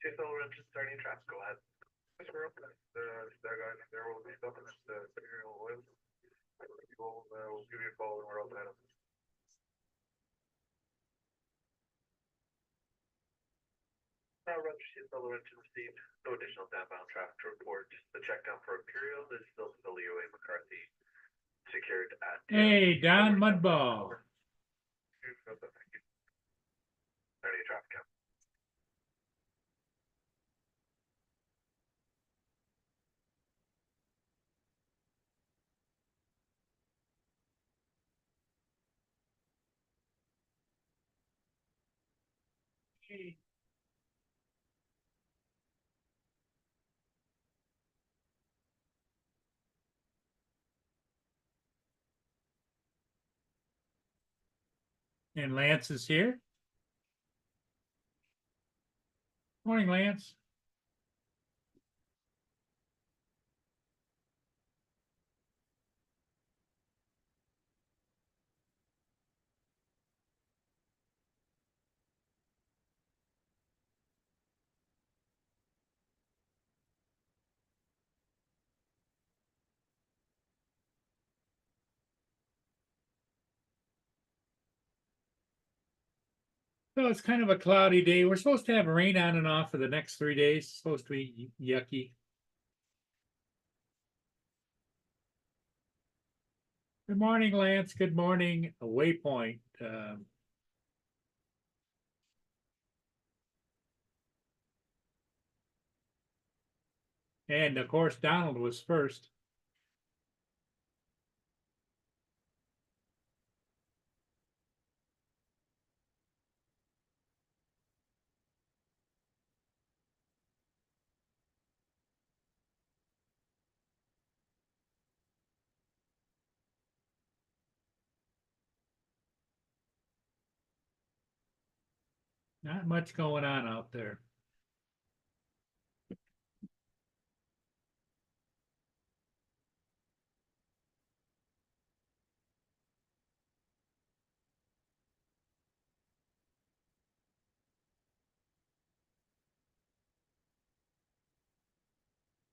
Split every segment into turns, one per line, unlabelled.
Jason Lawrence is starting traffic. Go ahead. There will be something that will give you a call when we're open. Jason Lawrence received no additional downbound traffic to report. The checkdown for Imperial is still Leo A. McCarthy secured at.
Hey, Don Mudball.
Starting traffic count.
And Lance is here. Morning, Lance. So it's kind of a cloudy day. We're supposed to have rain on and off for the next 3 days. It's supposed to be yucky. Good morning, Lance. Good morning, Waypoint. And of course, Donald was first. Not much going on out there.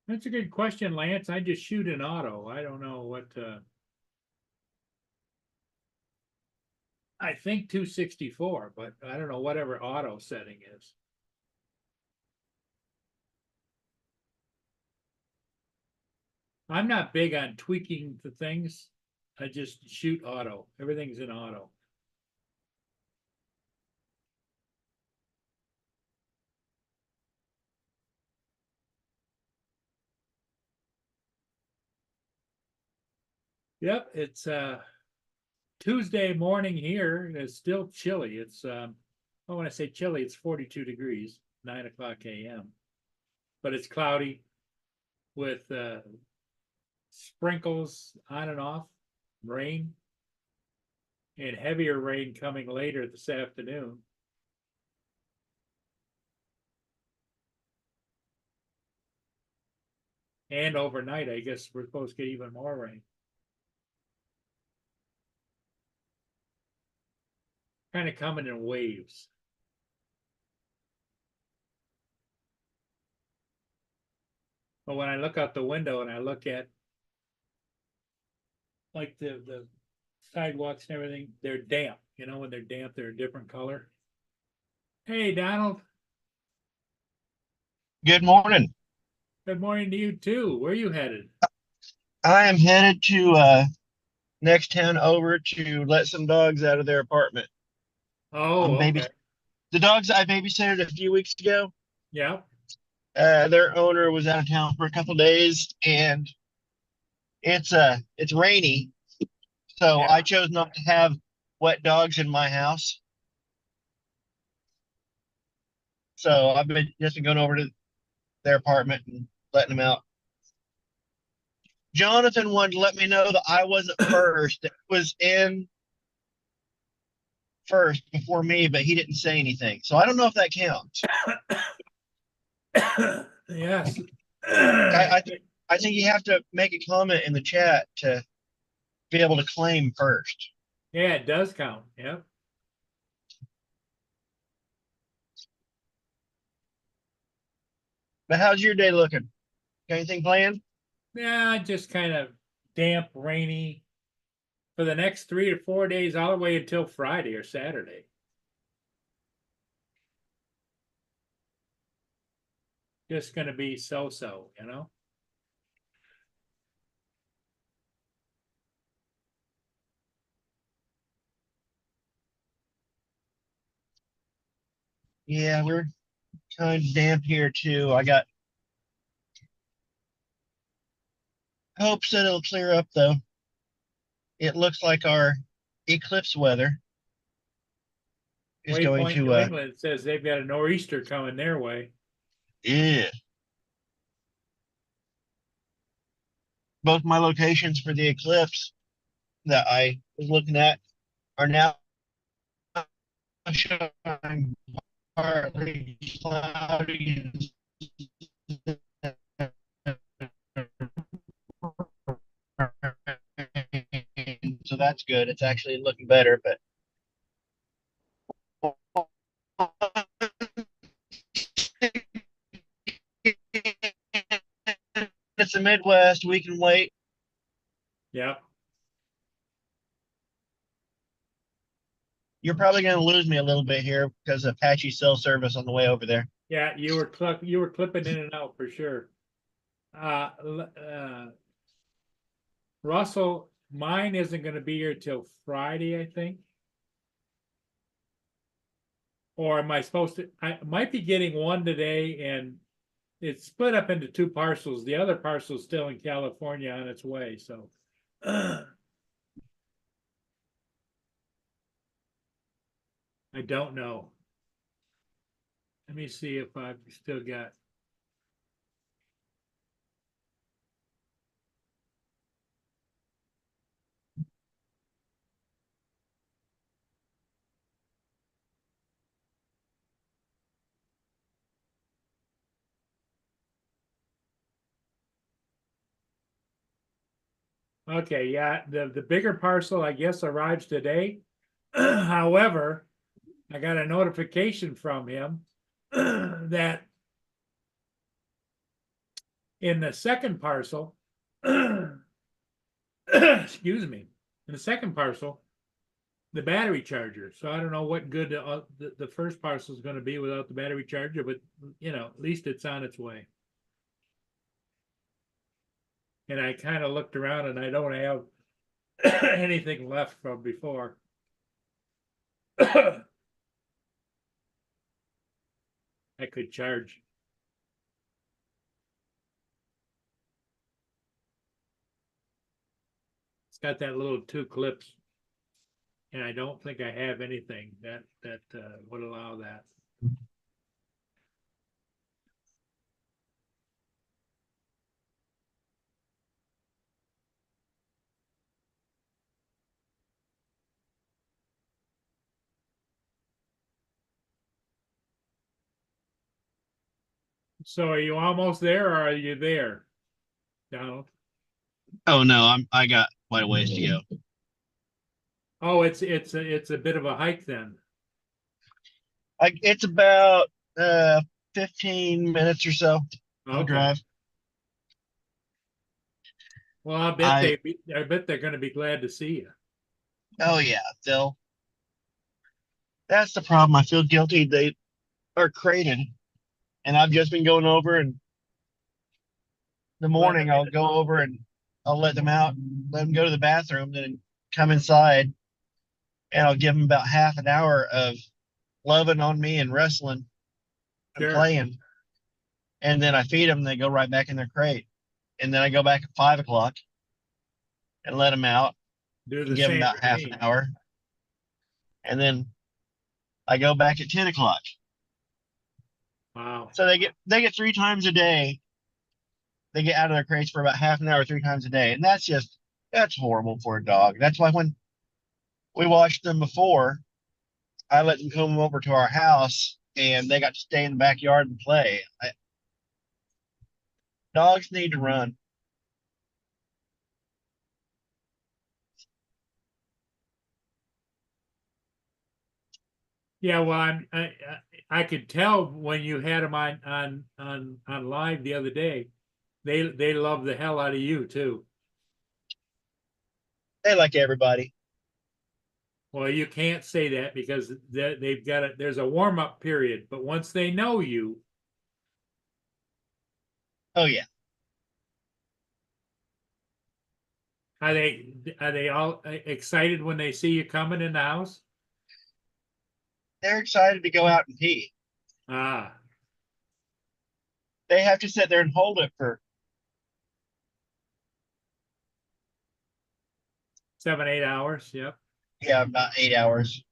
That's a good question, Lance. I just shoot an auto. I don't know what I think 264, but I don't know whatever auto setting is. I'm not big on tweaking the things. I just shoot auto. Everything's in auto. Yep, it's Tuesday morning here. It's still chilly. It's when I say chilly, it's 42 degrees, 9 o'clock a.m. But it's cloudy with sprinkles on and off, rain, and heavier rain coming later this afternoon. And overnight, I guess we're supposed to get even more rain. Kind of coming in waves. But when I look out the window and I look at like the sidewalks and everything, they're damp. You know, when they're damp, they're a different color. Hey, Donald.
Good morning.
Good morning to you too. Where are you headed?
I am headed to next town over to let some dogs out of their apartment.
Oh, okay.
The dogs I babysitted a few weeks ago.
Yeah.
Their owner was out of town for a couple days, and it's rainy, so
Yeah.
I chose not to have wet dogs in my house. So I've been just going over to their apartment and letting them out. Jonathan wanted to let me know that I wasn't first. It was in first before me, but he didn't say anything. So I don't know if that counts.
Yes.
I think you have to make a comment in the chat to be able to claim first.
Yeah, it does count. Yep.
But how's your day looking? Got anything planned?
Yeah, just kind of damp, rainy for the next 3 to 4 days, all the way until Friday or Saturday. Just gonna be so-so, you know?
Yeah, we're kind of damp here too. I got hopes that it'll clear up though. It looks like our eclipse weather is going
Waypoint
to
New England says they've got a nor'easter coming their way.
yeah. Both my locations for the eclipse that I was looking at are now showing partly cloudy. So that's good. It's actually looking better, but it's the Midwest. We can wait.
Yeah.
You're probably going to lose me a little bit here because of patchy cell service on the way over there.
Yeah, you were clipping in and out for sure. Uh, Russell, mine isn't gonna be here till Friday, I think. Or am I supposed to, I might be getting one today, and it's split up into two parcels. The other parcel is still in California on its way, so. I don't know. Let me see if I've still got. Okay, yeah, the bigger parcel, I guess, arrives today. However, I got a notification from him that in the second parcel, excuse me, in the second parcel, the battery charger. So I don't know what good the first parcel is going to be without the battery charger, but at least it's on its way. And I kind of looked around and I don't have anything left from before. I could charge. It's got that little two clips, and I don't think I have anything that would allow that. So are you almost there, or are you there, Donald?
Oh no, I got quite a ways to go.
Oh, it's a bit of a hike then.
It's about 15 minutes or so of
Okay.
drive.
Well, I
I
bet they're going to be glad to see you.
oh yeah, they'll. That's the problem. I feel guilty. They are crated, and I've just been going over and the
Let them
morning I'll go over and I'll let them out, let them go to the bathroom, then come inside, and I'll give them about half an hour of loving on me and wrestling and
Sure.
playing, and then I feed them. And they go right back in their crate, and then I go back at 5 o'clock and let them out
Do
and
the
give them
same
about half an
routine.
hour, and then I go back at 10 o'clock.
Wow.
So they get 3 times a day. They get out of their crates for about half an hour, 3 times a day, and that's horrible for a dog. That's why when we watched them before, I let them come over to our house and they got to stay in the backyard and play. Dogs need to run.
Yeah, well, I could tell when you had them on live the other day. They love the hell out of you too.
They like everybody.
Well, you can't say that because they've got it. There's a warm up period, but once they know you,
Oh yeah,
are they all excited when they see you coming in the house?
they're excited to go out and pee.
Ah,
They have to sit there and hold it for
7, 8 hours. Yep.
yeah about 8 hours.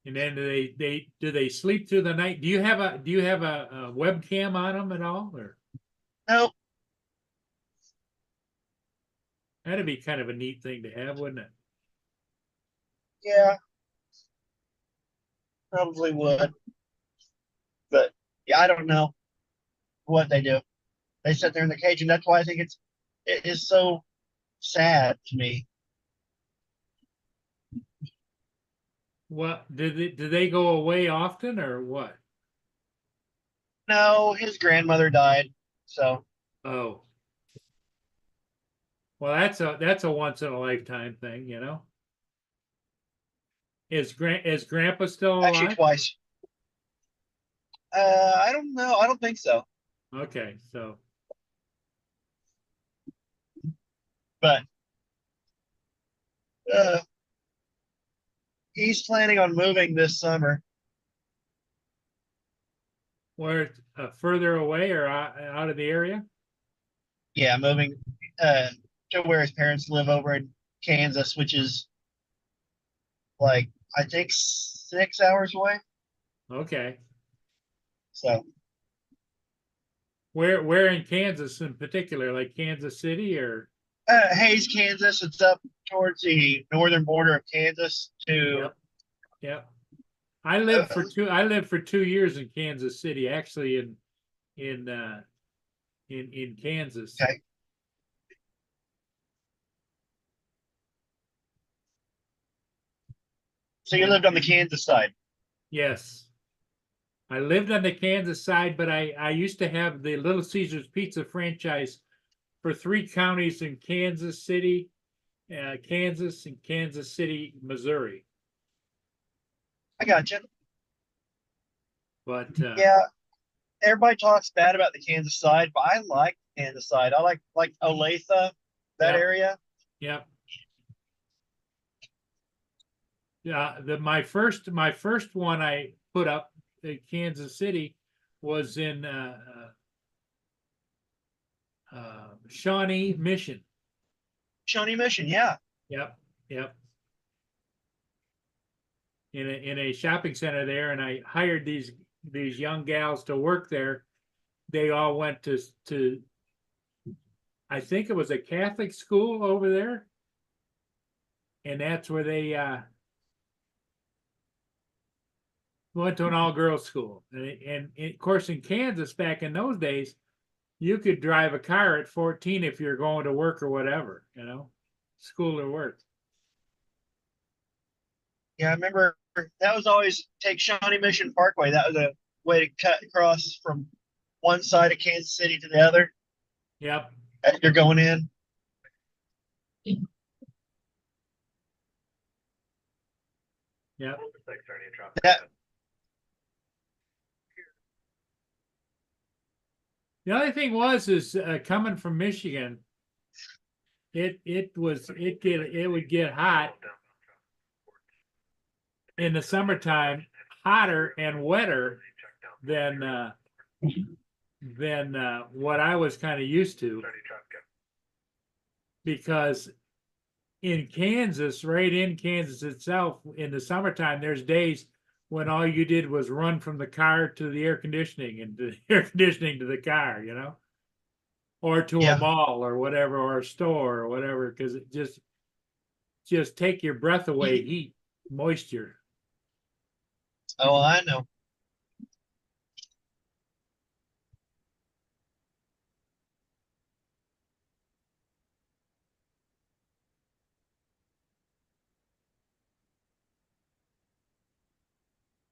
And then do they sleep through the night? Do you have a webcam on them at all, or
Nope.
that'd be kind of a neat thing to have, wouldn't it?
Yeah, probably would. But yeah, I don't know what they do. They sit there in the cage, and that's why I think it is so sad to me.
What do they go away often or what?
No, his grandmother died, so
Oh, well, that's a once in a lifetime thing, you know. Is Grandpa still
actually
alive?
twice. I don't know. I don't think so.
Okay, so
But uh, he's planning on moving this summer.
where further away or out of the area?
Yeah, moving uh, to where his parents live over in Kansas, which is like I think 6 hours away.
Okay,
So
where in Kansas in particular, like Kansas City or?
Hayes, Kansas. It's up towards the northern border of Kansas to
Yep, yep.
uh,
I lived for 2 years in Kansas City, actually in uh in Kansas.
okay. So you
And
lived on the Kansas side.
yes, I lived on the Kansas side, but I used to have the Little Caesars Pizza franchise for 3 counties in Kansas City, Kansas, and Kansas City, Missouri.
I got you.
But
Yeah, everybody talks bad about the Kansas side, but I like Kansas side. I like Olathe, that
yep,
area.
yep. Yeah, my first one I put up in Kansas City was in Shawnee Mission.
Shawnee Mission, yeah.
Yep, yep. In a shopping center there, and I hired these young gals to work there. They all went to I think it was a Catholic school over there, and that's where they went to an all girls school. And of course, in Kansas back in those days, you could drive a car at 14 if you're going to work or whatever, you know, school or work.
Yeah, I remember that was always take Shawnee Mission Parkway. That was a way to cut across from one side of Kansas City to the other
Yep,
as you're going in.
yep.
Like starting to drop.
That
The other thing was is coming from Michigan, it would get hot in the summertime, hotter and wetter than what I was kind of used to, because in Kansas, right in Kansas itself, in the summertime, there's days when all you did was run from the car to the air conditioning and the air conditioning to the car, you know, or to a
yeah.
mall or whatever, or a store or whatever, because it just take your breath away, heat, moisture.
Oh, I know.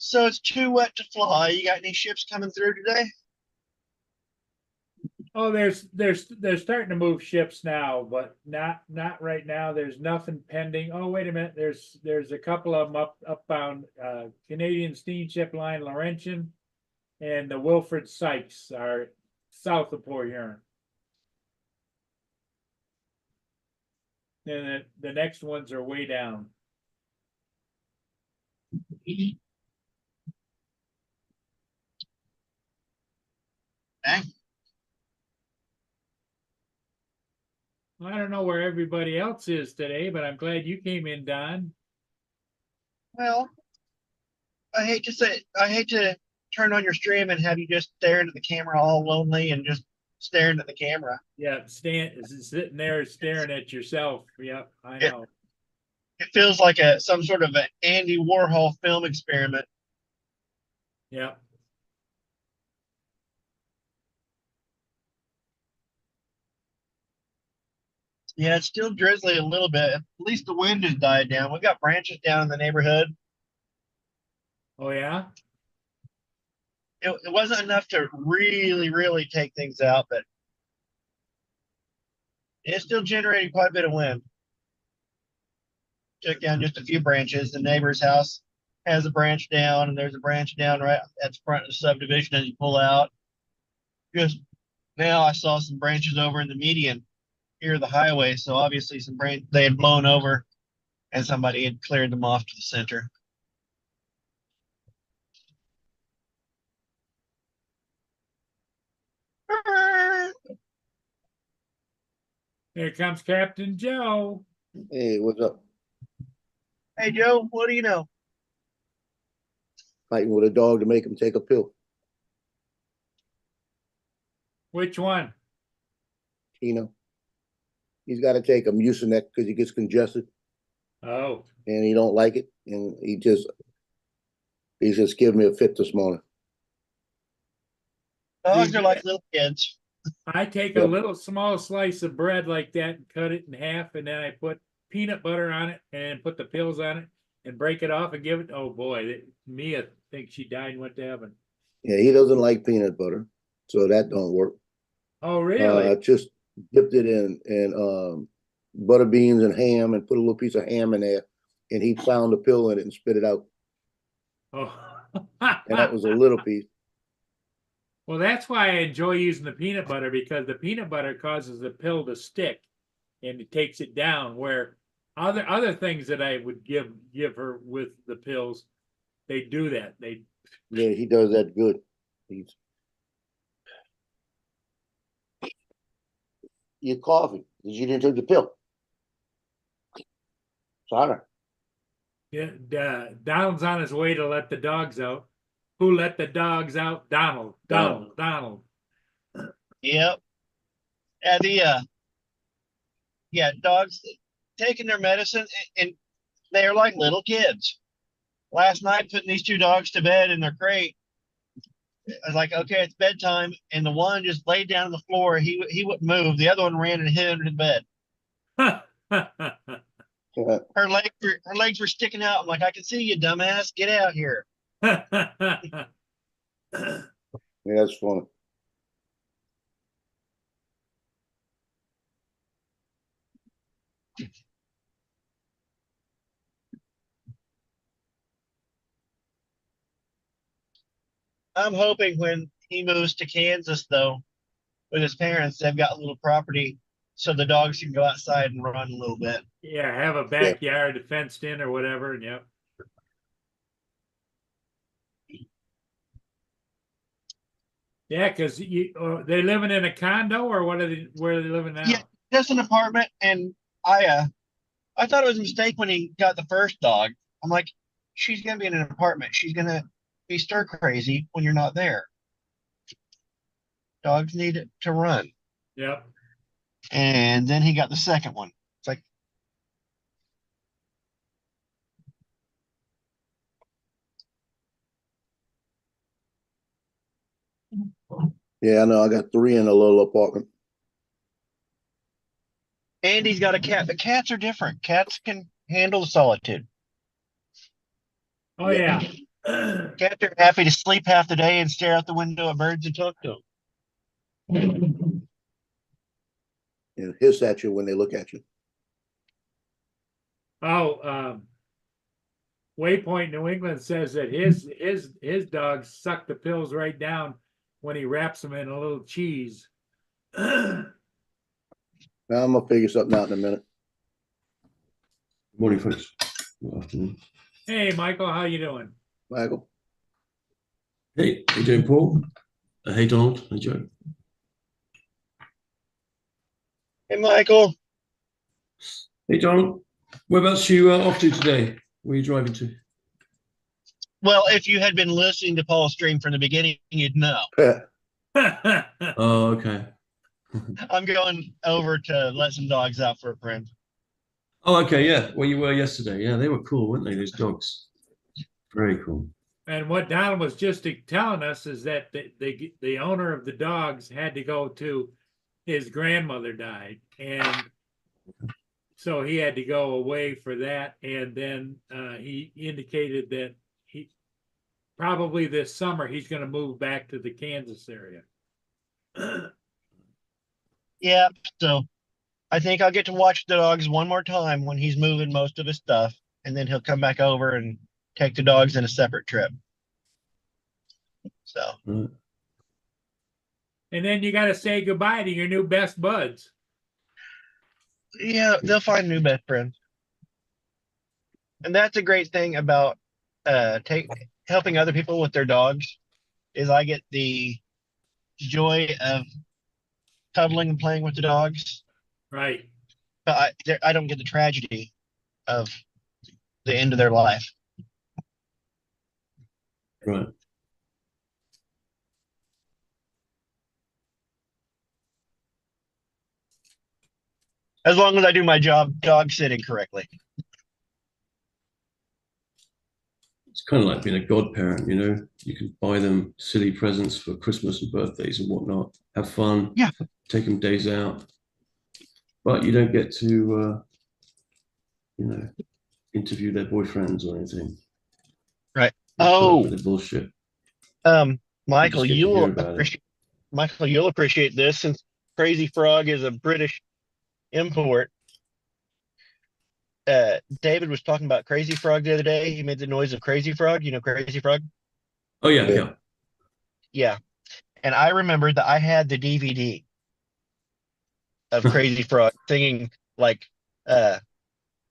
So it's too wet to fly. You got any ships coming through today?
Oh, they're starting to move ships now, but not right now. There's nothing pending. Oh, wait a minute. There's a couple of them upbound. Canadian Steamship Line Laurentian and the Wilfred Sykes are south of Port Huron. Then the next ones are way down.
Okay.
I don't know where everybody else is today, but I'm glad you came in, Don.
Well, I hate to turn on your stream and have you just staring at the camera all lonely and just staring at the camera.
Yeah, sitting there staring at yourself. Yep, I
Yeah.
know.
It feels like some sort of an Andy Warhol film experiment.
Yep.
Yeah, it's still drizzly a little bit. At least the wind has died down. We got branches down in the neighborhood.
Oh yeah.
It wasn't enough to really take things out, but it's still generating quite a bit of wind. Took down just a few branches. The neighbor's house has a branch down, and there's a branch down right at the front of the subdivision as you pull out. Just now, I saw some branches over in the median near the highway, so obviously some branch they had blown over, and somebody had cleared them off to the center.
Here comes Captain Joe.
Hey, what's up?
Hey Joe, what do you know?
Fighting with a dog to make him take a pill.
Which one?
You know, he's got to take a Mucinex because he gets congested
Oh,
and he don't like it, and he's just giving me a fit this morning.
Dogs are like little kids.
I take a
Yep.
little small slice of bread like that and cut it in half, and then I put peanut butter on it and put the pills on it and break it off and give it. Oh boy, Mia thinks she died and went to heaven.
Yeah, he doesn't like peanut butter, so that don't work.
Oh really?
Just dipped it in butter beans and ham and put a little piece of ham in there, and he found a pill in it and spit it out,
Oh.
and that was a little piece.
Well, that's why I enjoy using the peanut butter, because the peanut butter causes the pill to stick and it takes it down, where other things that I would give her with the pills, they do that.
Yeah, he does that good. He's your coffee because you didn't take the pill. Sorry.
Yeah, Donald's on his way to let the dogs out. Who let the dogs out? Donald.
Yep. Yeah, dogs taking their medicine and they're like little kids. Last night, putting these two dogs to bed in their crate, I was like, okay, it's bedtime, and the one just laid down on the floor. He wouldn't move. The other one ran and hid under the bed. Her legs were sticking out. I'm like, I can see you, dumbass. Get out here.
Yeah, that's funny.
I'm hoping when he moves to Kansas, though, with his parents, they've got a little property so the dogs can go outside and run a little bit.
Yeah, have a backyard fenced in or whatever. And yep. Yeah, because they living in a condo, or what are they? Where are they living now?
Yeah, just an apartment, and I thought it was a mistake when he got the first dog. I'm like, she's gonna be in an apartment. She's gonna be stir crazy when you're not there. Dogs need to run.
Yep.
And then he got the second one. It's like,
Yeah, I know. I got 3 in a little apartment.
Andy's got a cat, but cats are different. Cats can handle the solitude.
Oh yeah.
Cats are happy to sleep half the day and stare out the window at birds and talk to them.
And hiss at you when they look at you.
Oh, Waypoint New England says that his dogs suck the pills right down when he wraps them in a little cheese.
Now I'm gonna figure something out in a minute.
Morning, folks. Good afternoon.
Hey, Michael, how you doing?
Michael,
Hey, how you doing, Paul? Hey, Donald. Hey, Joe.
Hey, Michael.
Hey, Donald. Whereabouts you off to today? Where are you driving to?
Well, if you had been listening to Paul's stream from the beginning, you'd know.
Oh, okay.
I'm going over to let some dogs out for a friend.
Oh, okay, yeah. Where you were yesterday. Yeah, they were cool, weren't they? Those dogs. Very cool.
And what Donald was just telling us is that the owner of the dogs had to go to his grandmother died, and so he had to go away for that. And then he indicated that he probably this summer he's going to move back to the Kansas area.
Yeah, so I think I'll get to watch the dogs one more time when he's moving most of his stuff, and then he'll come back over and take the dogs in a separate trip. So
Right.
And then you got to say goodbye to your new best buds.
yeah, they'll find new best friends. And that's a great thing about helping other people with their dogs is I get the joy of cuddling and playing with the dogs,
Right.
but I don't get the tragedy of the end of their life.
Right.
As long as I do my job dog sitting correctly.
It's kind of like being a godparent, you know. You can buy them silly presents for Christmas and birthdays and whatnot. Have fun.
Yeah.
Take them days out. But you don't get to, interview their boyfriends or anything.
Right.
Put up
Oh,
with the bullshit.
Michael,
get to hear about it.
You'll appreciate this since Crazy Frog is a British import. David was talking about Crazy Frog the other day. He made the noise of Crazy Frog. You know Crazy Frog?
Oh, yeah,
Yeah.
yeah.
Yeah. And I remembered that I had the DVD of Crazy Frog singing like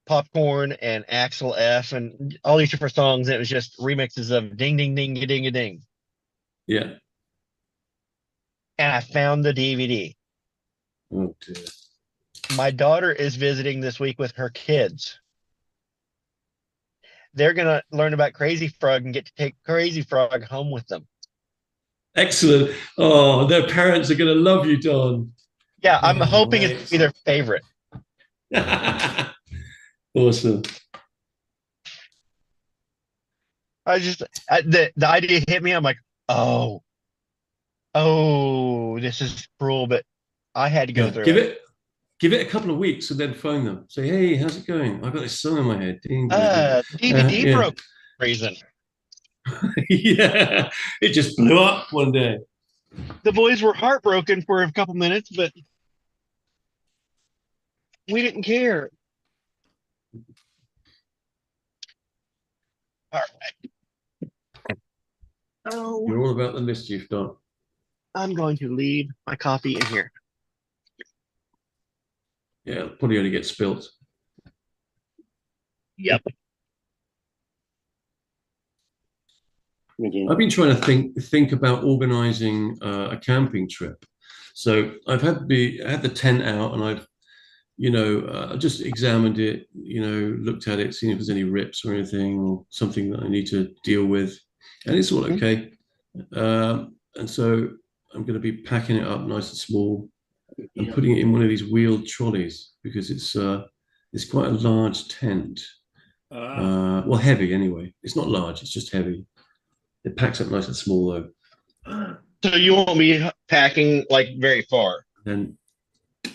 Popcorn and Axel F and all these different songs. And it was just remixes of Ding Ding Ding Ding Ding.
Yeah.
And I found the DVD.
Oh, dear.
My daughter is visiting this week with her kids. They're gonna learn about Crazy Frog and get to take Crazy Frog home with them.
Excellent. Oh, their parents are going to love you, Don.
Yeah, I'm
Oh,
hoping
right.
it's their favorite.
Awesome.
The idea hit me. I'm like, oh, this is cruel, but I had to go
Yeah,
through
give it a couple of weeks and then phone them. Say, hey, how's it going? I got this song in my head. Ding, ding, ding.
DVD
yeah.
broke for some reason.
Yeah, it just blew up one day.
The boys were heartbroken for a couple minutes, but we didn't care. All right. Oh,
You're all about the mischief, Don.
I'm going to leave my coffee in here.
Yeah, it'll probably only get spilt.
Yep.
I've been trying to think about organizing a camping trip. So I've had the tent out and I've just examined it, looked at it, seen if there's any rips or anything or something that I need to deal with, and it's all okay. And so I'm going to be packing it up nice and small and putting it in one of these wheeled trolleys because it's quite a large tent. Well, heavy anyway. It's not large; it's just heavy. It packs up nice and small though.
So you won't be packing like very far.
Then
You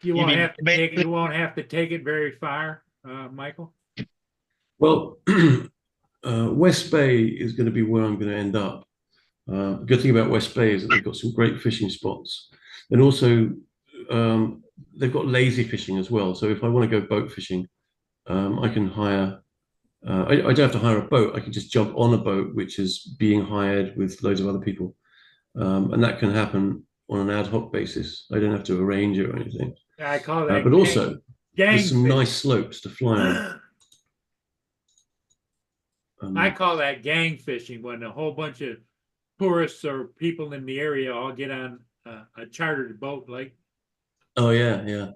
You
won't
mean
have to take it very far, Michael.
Well, West Bay is going to be where I'm going to end up. The good thing about West Bay is that they've got some great fishing spots, and also they've got lazy fishing as well. So if I want to go boat fishing, I can hire. I don't have to hire a boat. I can just jump on a boat which is being hired with loads of other people, and that can happen on an ad hoc basis. I don't have to arrange it or anything.
I call that
But also,
gang
there's some
fishing.
nice slopes to fly on.
I call that gang fishing when a whole bunch of tourists or people in the area all get on a chartered boat. Like,
Oh yeah, yeah.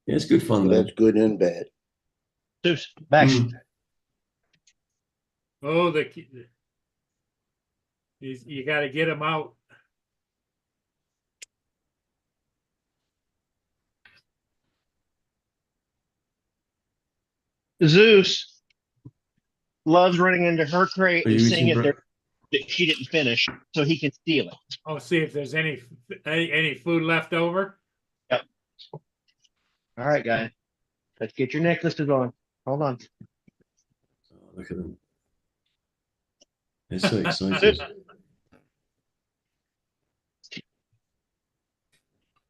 Yeah, it's good fun though.
That's good and bad.
Zeus, Max,
Mm.
oh, you got to get them out.
Zeus loves running into her crate
Are
and
you
seeing
eating
it there that she didn't finish, so he can steal it.
Oh, see if there's any food left over.
Yep. All right, guys, let's get your necklaces on. Hold on.
Oh, look at them. They're so excited.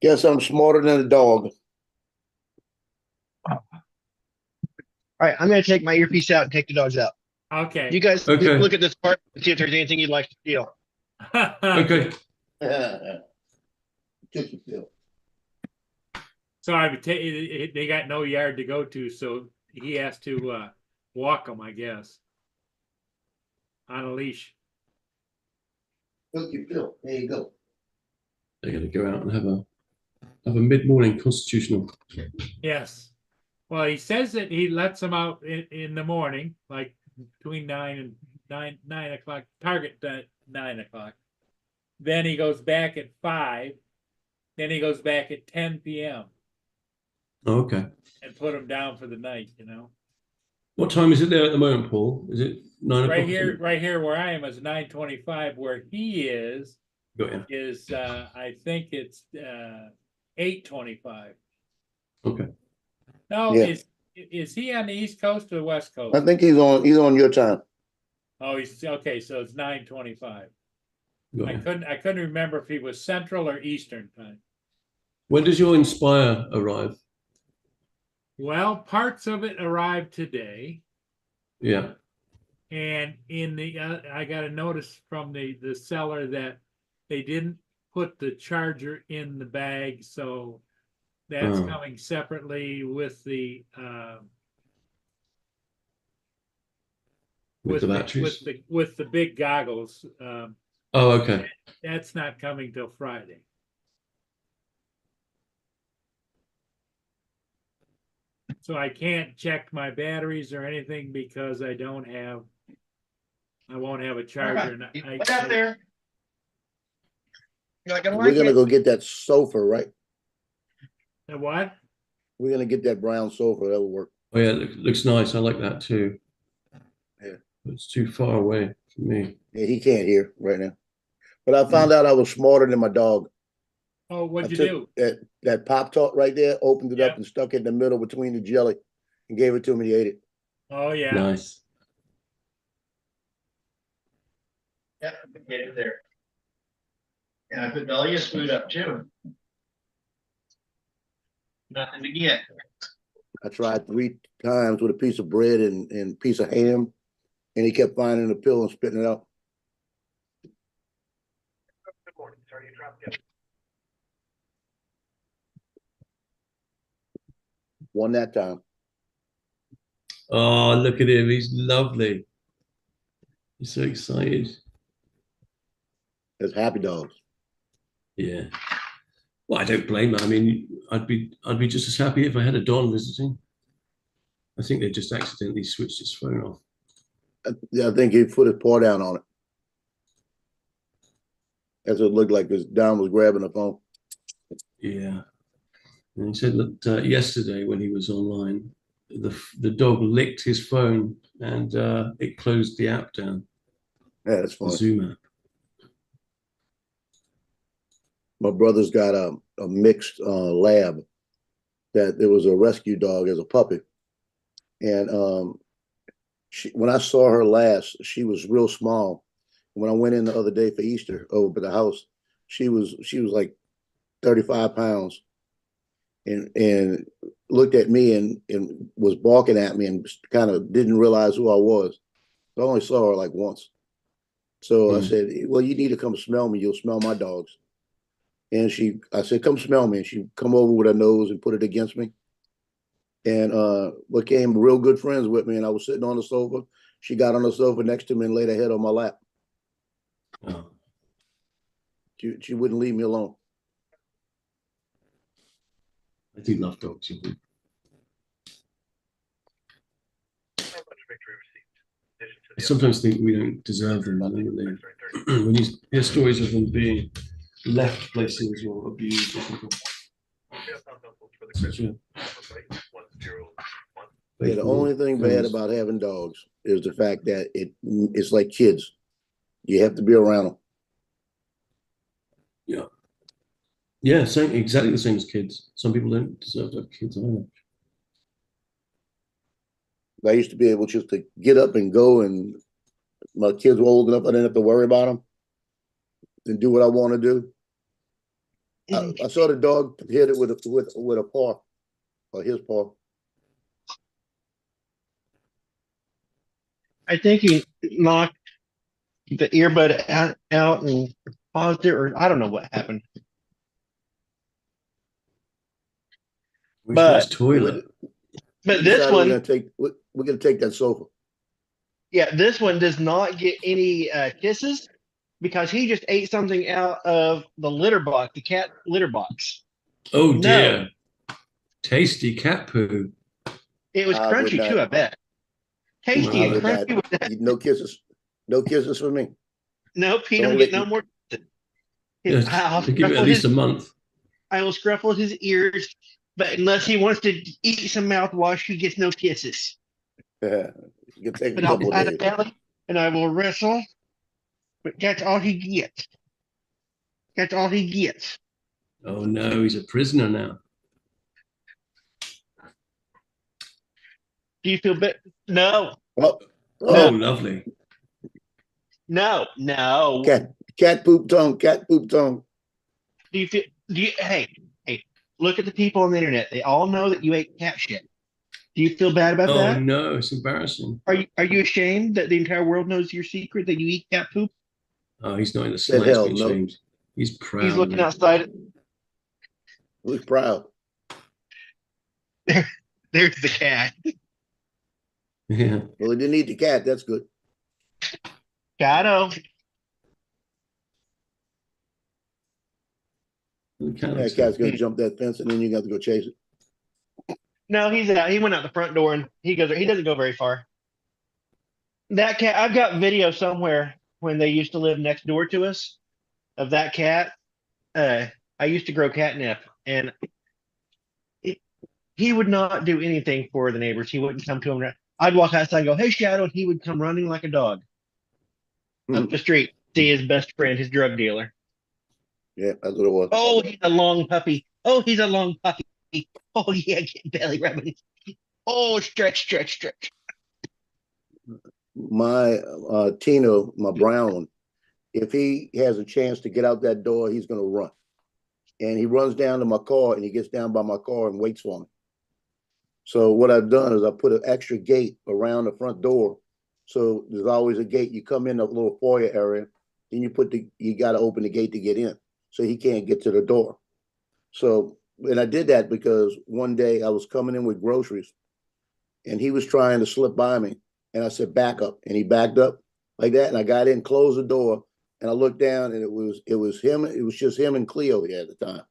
Guess I'm smarter than a dog.
All right, I'm gonna take my earpiece out and take the dogs out.
Okay.
You guys
Okay.
look at this part and see if there's anything you'd like to steal.
Okay.
Took your fill.
So they got no yard to go to, so he has to walk them, I guess, on a leash.
Took your fill. There you go.
They're going to go out and have a mid-morning constitutional.
Yes. Well, he says that he lets them out in the morning, like between 9 o'clock, target 9 o'clock. Then he goes back at 5. Then he goes back at 10 p.m.
Oh, okay.
and put them down for the night, you know.
What time is it there at the moment, Paul? Is it 9 o'clock?
Right here where I am is 9:25. Where he is
Got you.
is I think it's 8:25.
Okay.
No,
Yeah.
is he on the East Coast or the West Coast?
I think he's on your time.
Oh, he's okay. So it's 9:25.
Got
I
you.
couldn't remember if he was Central or Eastern time.
When does your Inspire arrive?
Well, parts of it arrived today,
Yeah.
and in the I got a notice from the seller that they didn't put the charger in the bag, so that's
Oh.
coming separately with the
With the batteries?
with the big goggles.
Oh, okay.
That's not coming till Friday. So I can't check my batteries or anything because I won't have a charger. And
What's out there? You're not gonna
We're
like
gonna
it.
go get that sofa, right?
The what?
We're gonna get that brown sofa. That'll work.
Oh, yeah. Looks nice. I like that too.
Yeah.
It's too far away from me.
Yeah, he can't hear right now. But I found out I was smarter than my dog.
Oh, what'd
I
you
took that Pop Tart right there, opened it
Yeah.
up and stuck it in the middle between the jelly and gave it to him and he ate it.
Oh yeah.
Nice.
Yeah, get it there. And I put Dahlia's food up too. Nothing to get.
I tried 3 times with a piece of bread and piece of ham, and he kept finding the pill and spitting it out.
Good morning, sir. You dropped in.
One that time.
Oh, look at him. He's lovely. He's so excited.
It's happy dogs.
Yeah. Well, I don't blame him. I mean, I'd be just as happy if I had a Don visiting. I think they just accidentally switched his phone off.
I think he put his paw down on it. That's what it looked like, because Don was grabbing the phone.
Yeah. And he said that yesterday when he was online, the dog licked his phone and it closed the app down,
Yeah, that's
the
funny.
Zoom app.
My brother's got a mixed lab, that there was a rescue dog as a puppy. And when I saw her last, she was real small. When I went in the other day for Easter over at the house, she was like 35 pounds and looked at me and was barking at me and kind of didn't realize who I was. I only saw her like once. So I said, well, you need to come smell me. You'll smell my dogs. And I said, come smell me. And she come over with her nose and put it against me. And became real good friends with me. And I was sitting on the sofa. She got on the sofa next to me and laid her head on my lap.
Oh.
She wouldn't leave me alone.
I do love dogs.
How much victory received? In addition to
I
the
sometimes think we don't deserve them. When you hear stories of them being left places or abused or something. Such a
1-0-1.
Yeah, the only thing bad about having dogs is the fact that it's like kids. You have to be around them.
Yeah. Yeah, same, exactly the same as kids. Some people don't deserve to have kids either.
I used to be able just to get up and go, and my kids were old enough I didn't have to worry about them and do what I want to do. I saw the dog hit it with a paw, or his paw.
I think he knocked the earbud out and paused it, or I don't know what happened.
Where's
But
toilet?
but this one,
we're gonna take that sofa.
yeah, this one does not get any kisses because he just ate something out of the litter box, the cat litter box.
Oh
No.
dear. Tasty cat poo.
It was
I would
crunchy
not.
too, I bet. Tasty
I
and
would
crunchy
not.
with that.
No kisses. No kisses for me.
Nope, he
Don't
don't
lick
get no
me.
more.
Yeah,
I'll
give it at
scruffle
least
his,
a month.
I will scruffle his ears, but unless he wants to eat some mouthwash, he gets no kisses.
You can take a
But I'll
couple of
pat
days.
a belly and I will wrestle. But that's all he gets. That's all he gets.
Oh no, he's a prisoner now.
Do you feel better? No,
Oh,
Oh,
oh,
lovely.
no.
cat poop tongue. Cat poop tongue.
Do you feel? Hey, look at the people on the internet. They all know that you ate cat shit. Do you feel bad about
Oh
that?
no, it's embarrassing.
Are you ashamed that the entire world knows your secret that you eat cat poop?
Oh, he's not in the
Said
slightest
hell
bit
no.
ashamed. He's proud.
He's looking
of it.
outside.
Who's proud?
There's the cat.
Yeah.
Well, he didn't eat the cat. That's good.
Gato.
The cat
That
looks
cat's
good.
gonna jump that fence, and then you got to go chase it.
No, he's out. He went out the front door and he doesn't go very far. That cat, I've got video somewhere when they used to live next door to us of that cat. I used to grow catnip and he would not do anything for the neighbors. He wouldn't come to them. I'd walk outside and go, "Hey, Shadow," and he would come running like a dog up the street, see his best friend, his drug dealer.
Yeah, that's what it was.
Oh, he's a long puppy. Oh, he's a long puppy. Oh, yeah, get belly rubbing. Oh, stretch.
My Tino, my brown one, if he has a chance to get out that door, he's gonna run. And he runs down to my car and he gets down by my car and waits for me. So what I've done is I put an extra gate around the front door. So there's always a gate. You come in a little foyer area, then you got to open the gate to get in. So he can't get to the door. So, and I did that because one day I was coming in with groceries and he was trying to slip by me. And I said, back up. And he backed up like that. And I got in, closed the door, and I looked down and it was him. It was just him and Cleo here at the time.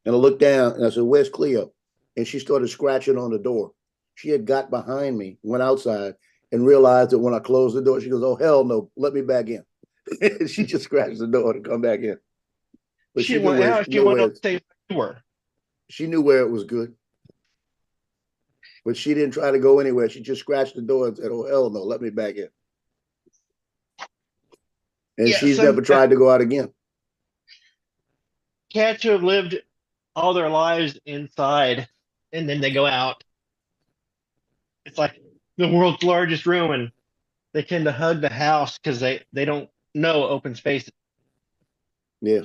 And I looked down and I said, where's Cleo? And she started scratching on the door. She had got behind me, went outside, and realized that when I closed the door, she goes, oh, hell no, let me back in. She just scratched the door to come back in. But
She went out. She went up to say you were.
She knew where it was good. But she didn't try to go anywhere. She just scratched the door and said, oh, hell no, let me back in. And she's never tried to go out again.
Cats who have lived all their lives inside and then they go out. It's like the world's largest room, and they tend to hug the house because they don't know open space.
Yeah.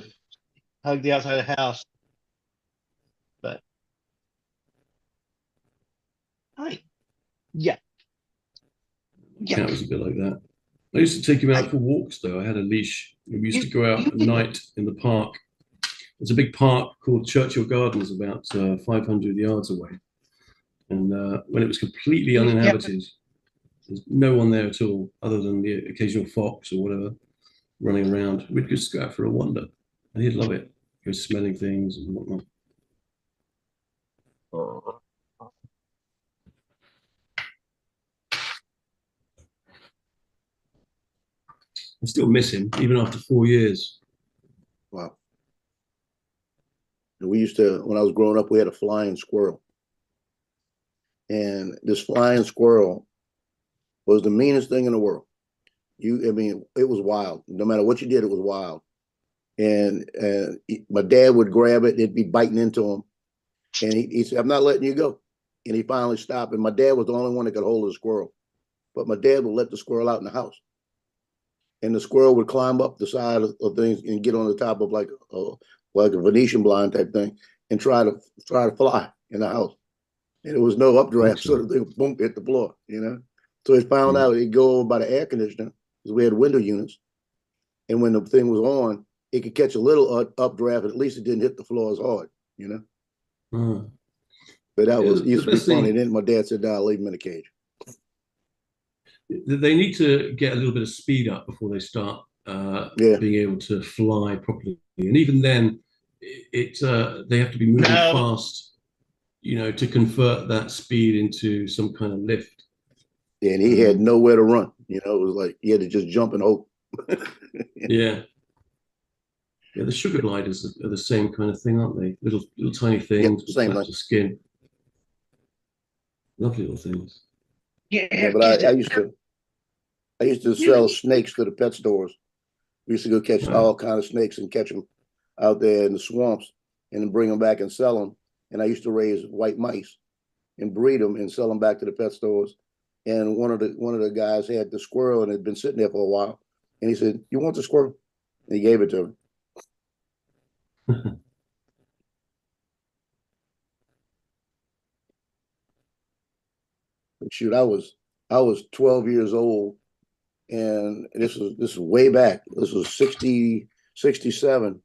Hug the outside of the house. But hi. Yeah. Yeah.
Cat was a bit like that. I used to take him out for walks though. I had a leash. We used to go out at night in the park. There's a big park called Churchill Gardens about 500 yards away. And when it was completely uninhabited, there's no one there at all other than the occasional fox or whatever running around. We'd just go out for a wander and he'd love it. Go smelling things and whatnot. I still miss him even after 4 years.
Wow. And we used to, when I was growing up, we had a flying squirrel. And this flying squirrel was the meanest thing in the world. I mean, it was wild. No matter what you did, it was wild. And my dad would grab it, it'd be biting into him. And he said, I'm not letting you go. And he finally stopped. And my dad was the only one that could hold the squirrel. But my dad would let the squirrel out in the house. And the squirrel would climb up the side of things and get on the top of like a Venetian blind type thing and try to fly in the house. And there was no updraft, so the thing boom hit the floor, you know. So he found out he'd go over by the air conditioner because we had window units, and when the thing was on, it could catch a little updraft, and at least it didn't hit the floor as hard, you know. But that was used to be funny. Then my dad said, "Nah, leave him in the cage."
They need to get a little bit of speed up before they start being able to fly properly, and even then, they have to be moving fast, you know, to convert that speed into some kind of lift.
And he had nowhere to run. You know, it was like he had to just jump and hope.
Yeah. Yeah, the sugar gliders are the same kind of thing, aren't they? Little tiny things with flaps of skin. Lovely little things.
Yeah, but I used to sell snakes to the pet stores. We used to go catch all kind of snakes and catch them out there in the swamps and then bring them back and sell them. And I used to raise white mice and breed them and sell them back to the pet stores. And one of the guys had the squirrel and had been sitting there for a while. And he said, "You want the squirrel?" And he gave it to him. Shoot, I was 12 years old, and this was way back. This was 67,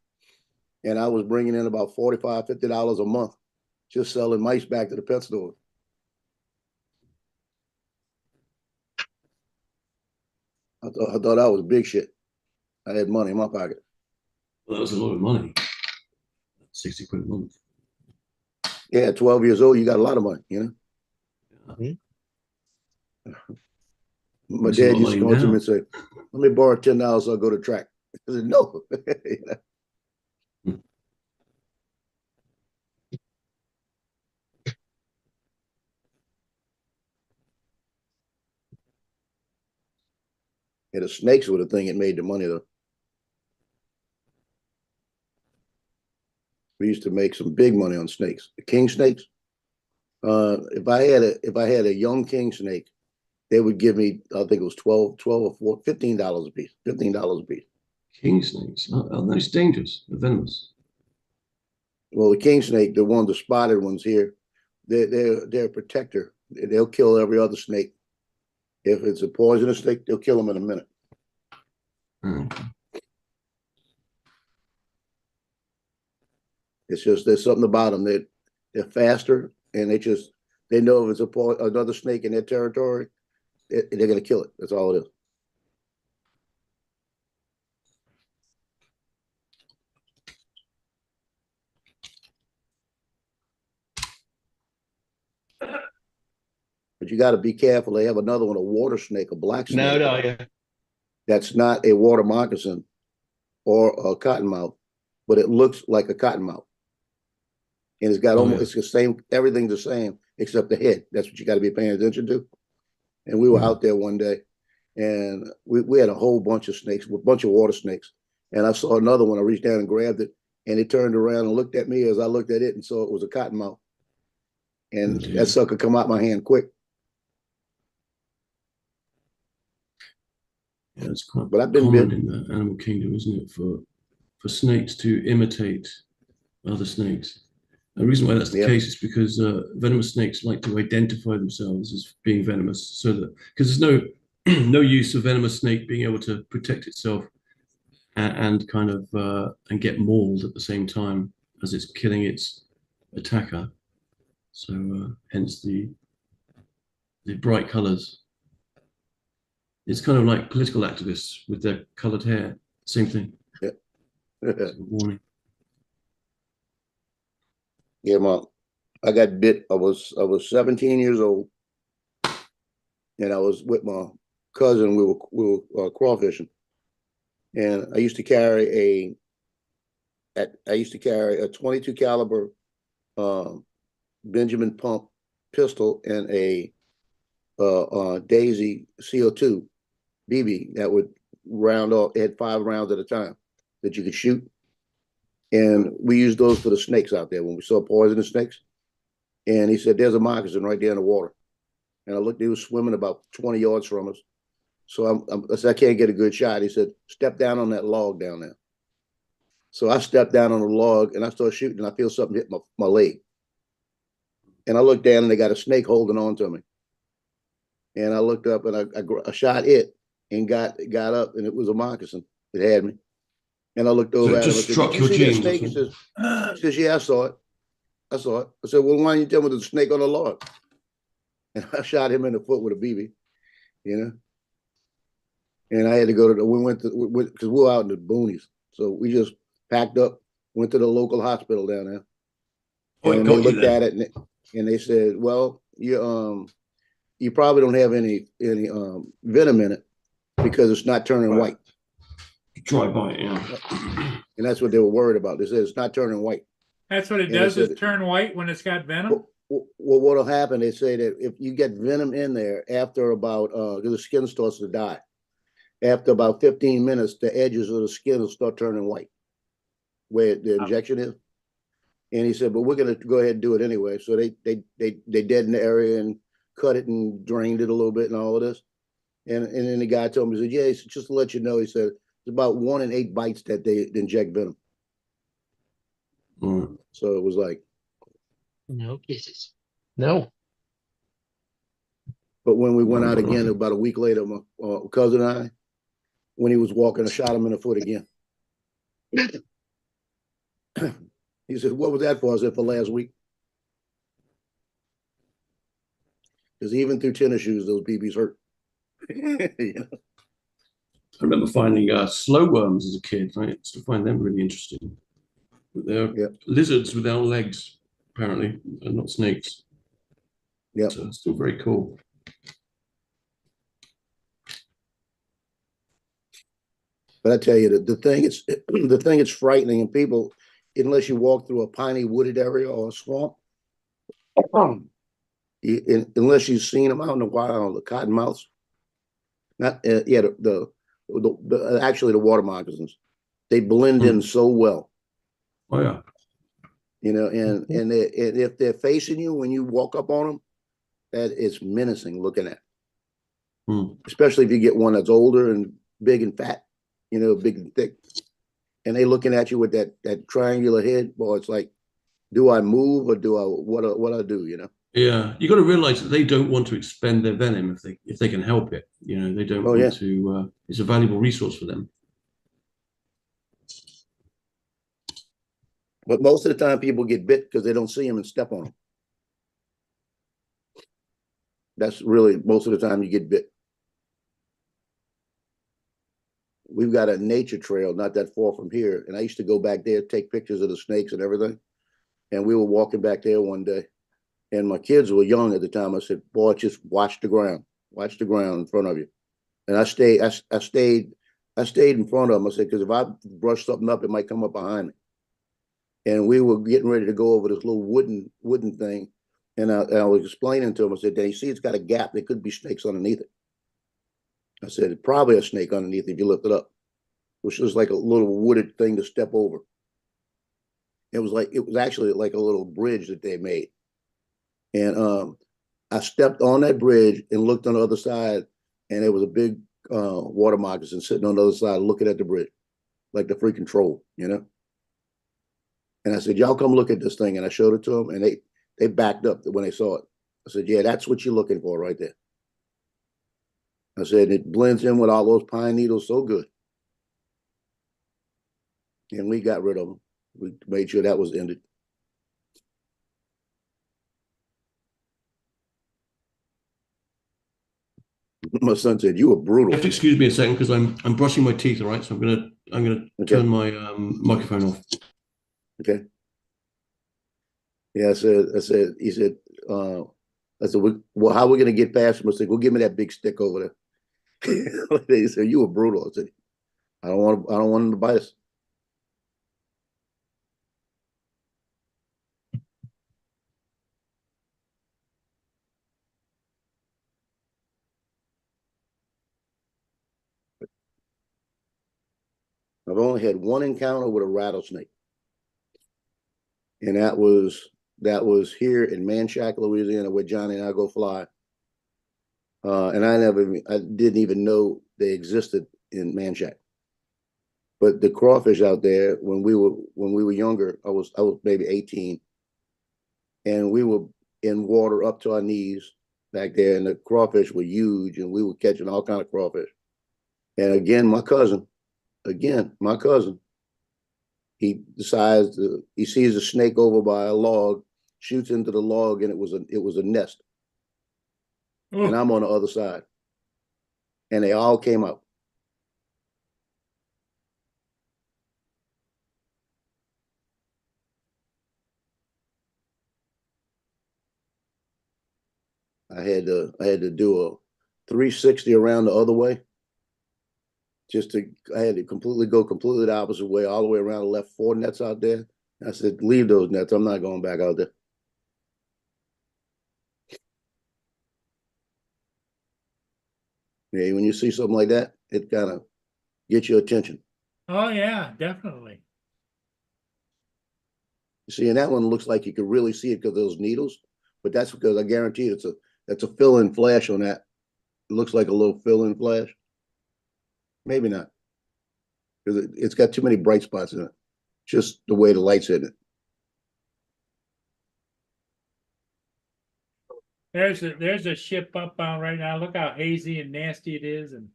and I was bringing in about $45, $50 a month just selling mice back to the pet store. I thought that was big shit. I had money in my pocket.
Well, that was a lot of money. 60 quid a month.
Yeah, 12 years old, you got a lot of money, you know? My dad used to come up to me and say, "Let me borrow $10 so I'll go to track." I said, "No." You know? Yeah, the snakes were the thing that made the money though. We used to make some big money on snakes. The king snakes. If I had a young king snake, they would give me, I think it was 12 or $15 a piece. $15 a piece.
King snakes. Are those dangerous? They're venomous.
Well, the king snake, the ones, the spotted ones here, they're a protector. They'll kill every other snake. If it's a poisonous snake, they'll kill them in a minute. It's just there's something about them that they're faster, and they know if it's another snake in their territory, they're going to kill it. That's all it is. But you got to be careful. They have another one, a water snake, a black snake.
No.
That's not a water moccasin or a cottonmouth, but it looks like a cottonmouth. And it's got it's the same, everything's the same except the head. That's what you got to be paying attention to. And we were out there one day, and we had a whole bunch of snakes, a bunch of water snakes. And I saw another one. I reached down and grabbed it, and it turned around and looked at me as I looked at it and saw it was a cottonmouth. And
Oh, dear.
that sucker come out my hand quick.
Yeah, it's quite
But I've been
common
bit.
in the animal kingdom, isn't it, for snakes to imitate other snakes. The reason why that's the
Yeah.
case is because venomous snakes like to identify themselves as being venomous, so that because there's no use of venomous snake being able to protect itself and kind of and get mauled at the same time as it's killing its attacker. So hence the bright colors. It's kind of like political activists with their colored hair. Same thing. It's a warning.
Yeah, Mom. I got bit. I was 17 years old, and I was with my cousin. We were crawfishing, and I used to carry a 22 caliber Benjamin Pump pistol and a Daisy CO2 BB that would round off. It had 5 rounds at a time that you could shoot, and we used those for the snakes out there when we saw poisonous snakes. And he said, "There's a moccasin right there in the water." And I looked; he was swimming about 20 yards from us. So I said, "I can't get a good shot." He said, "Step down on that log down there." So I stepped down on the log and I started shooting. And I feel something hit my leg, and I looked down and they got a snake holding on to me. And I looked up and I shot it and got up, and it was a moccasin. It had me. And I looked
So
over
it
at him. I
just
said,
struck
"Did you
your
see that
jeans or
snake?" He
something?
says, "Yeah, I saw it. I saw it." I said, "Well, why don't you tell me there's a snake on the log?" And I shot him in the foot with a BB, you know. And I had to go to we went to because we were out in the boonies, so we just packed up, went to the local hospital down there,
Oh, it
and they
got you
looked at
then.
it and they said, "Well, you probably don't have any venom in it because it's not turning white."
Dry bite, yeah.
And that's what they were worried about. They said it's not turning white.
That's what it
And they
does, is
said,
turn white when it's got venom?
well, what'll happen? They say that if you get venom in there after about because the skin starts to die, after about 15 minutes, the edges of the skin will start turning white, where the injection is. And he said, "But we're going to go ahead and do it anyway." So they deadened the area and cut it and drained it a little bit and all of this. And then the guy told me, he said, "Yeah," he said, "just to let you know," he said, "it's about 1 in 8 bites that they inject venom."
All right.
So it was like,
No kisses. No.
but when we went out again about a week later, my cousin and I, when he was walking, I shot him in the foot again. He said, "What was that for?" I said, "For last week." Because even through tennis shoes, those BBs hurt. You know?
I remember finding slow worms as a kid. I used to find them really interesting. But they're
Yep.
lizards without legs, apparently, and not snakes.
Yep.
So it's still very cool.
But I tell you, the thing is, the thing is frightening, and people, unless you walk through a piney wooded area or a swamp, unless you've seen them out in the wild, the cottonmouths, not yeah, actually the water moccasins, they blend in so well,
Oh yeah.
you know, and if they're facing you when you walk up on them, that is menacing looking at, especially if you get one that's older and big and fat, you know, big and thick, and they looking at you with that triangular head. Boy, it's like, do I move or do I what I do, you know?
Yeah, you got to realize that they don't want to expend their venom if they can help it. You know, they don't
Oh,
want
yeah.
to. It's a valuable resource for them.
But most of the time, people get bit because they don't see them and step on them. That's really most of the time you get bit. We've got a nature trail not that far from here, and I used to go back there, take pictures of the snakes and everything. And we were walking back there one day, and my kids were young at the time. I said, "Boy, just watch the ground in front of you." And I stayed in front of them. I said, "Because if I brush something up, it might come up behind me." And we were getting ready to go over this little wooden thing, and I was explaining to him. I said, "Then you see, it's got a gap. There could be snakes underneath it." I said, "It's probably a snake underneath if you lift it up," which was like a little wooded thing to step over. It was actually like a little bridge that they made. And I stepped on that bridge and looked on the other side, and there was a big water moccasin sitting on the other side looking at the bridge, like the freaking troll, you know? And I said, y'all come look at this thing. And I showed it to them, and they backed up when they saw it. I said, yeah, that's what you're looking for right there. I said, it blends in with all those pine needles so good. And we got rid of them. We made sure that was ended. My son said, you were brutal.
If excuse me a second, because I'm brushing my teeth, all right? So I'm gonna
Okay.
turn my microphone off.
Okay. Yeah, he said, I said, well, how are we going to get past him? I said, well, give me that big stick over there. He said, you were brutal. I said, I don't want him to bite us. I've only had one encounter with a rattlesnake. And that was here in Manchac, Louisiana, where Johnny and I go fly. And I didn't even know they existed in Manchac. But the crawfish out there, when we were younger, I was maybe 18, and we were in water up to our knees back there, and the crawfish were huge, and we were catching all kind of crawfish. And again, my cousin, he decides he sees a snake over by a log, shoots into the log, and it was a nest.
Oh,
And I'm on the other side, and they all came out. I had to do a 360 around the other way. I had to go completely the opposite way, all the way around. I left 4 nets out there. I said, leave those nets. I'm not going back out there. Yeah, when you see something like that, it kind of gets your attention.
oh yeah, definitely.
You see, and that one looks like you could really see it because of those needles, but that's because I guarantee that's a fill-in flash on that. It looks like a little fill-in flash. Maybe not, because it's got too many bright spots in it. Just the way the light's hitting it.
There's a ship upbound right now. Look how hazy and nasty it is, and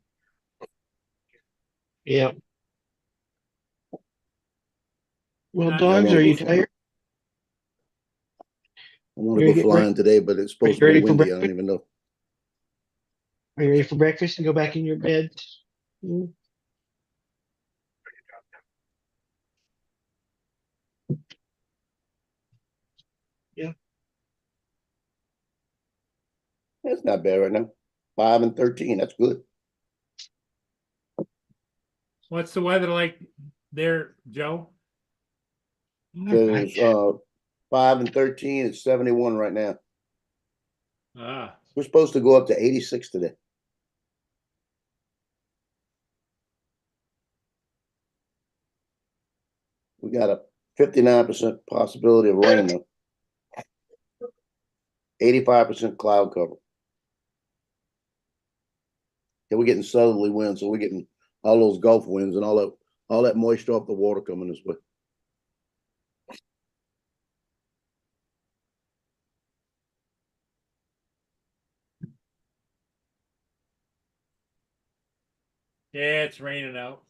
Yeah. Well,
Not-
dogs,
wanna
are
go
you
fly-
tired?
I want
You
to
ready
go
to get
flying today, but it's supposed to
ready
be
for
windy. I don't
breakfast?
even know.
Are you ready for breakfast and go back in your bed? Mm.
That's not bad right now. 5 and 13. That's good.
what's the weather like there, Joe?
All
Because
right.
5 and 13, it's 71 right now.
Ah,
We're supposed to go up to 86 today. We got a 59% possibility of rain though. 85% cloud cover. Yeah, we're getting southerly winds, so we're getting all those Gulf winds and all that moisture off the water coming this way.
yeah, it's raining out.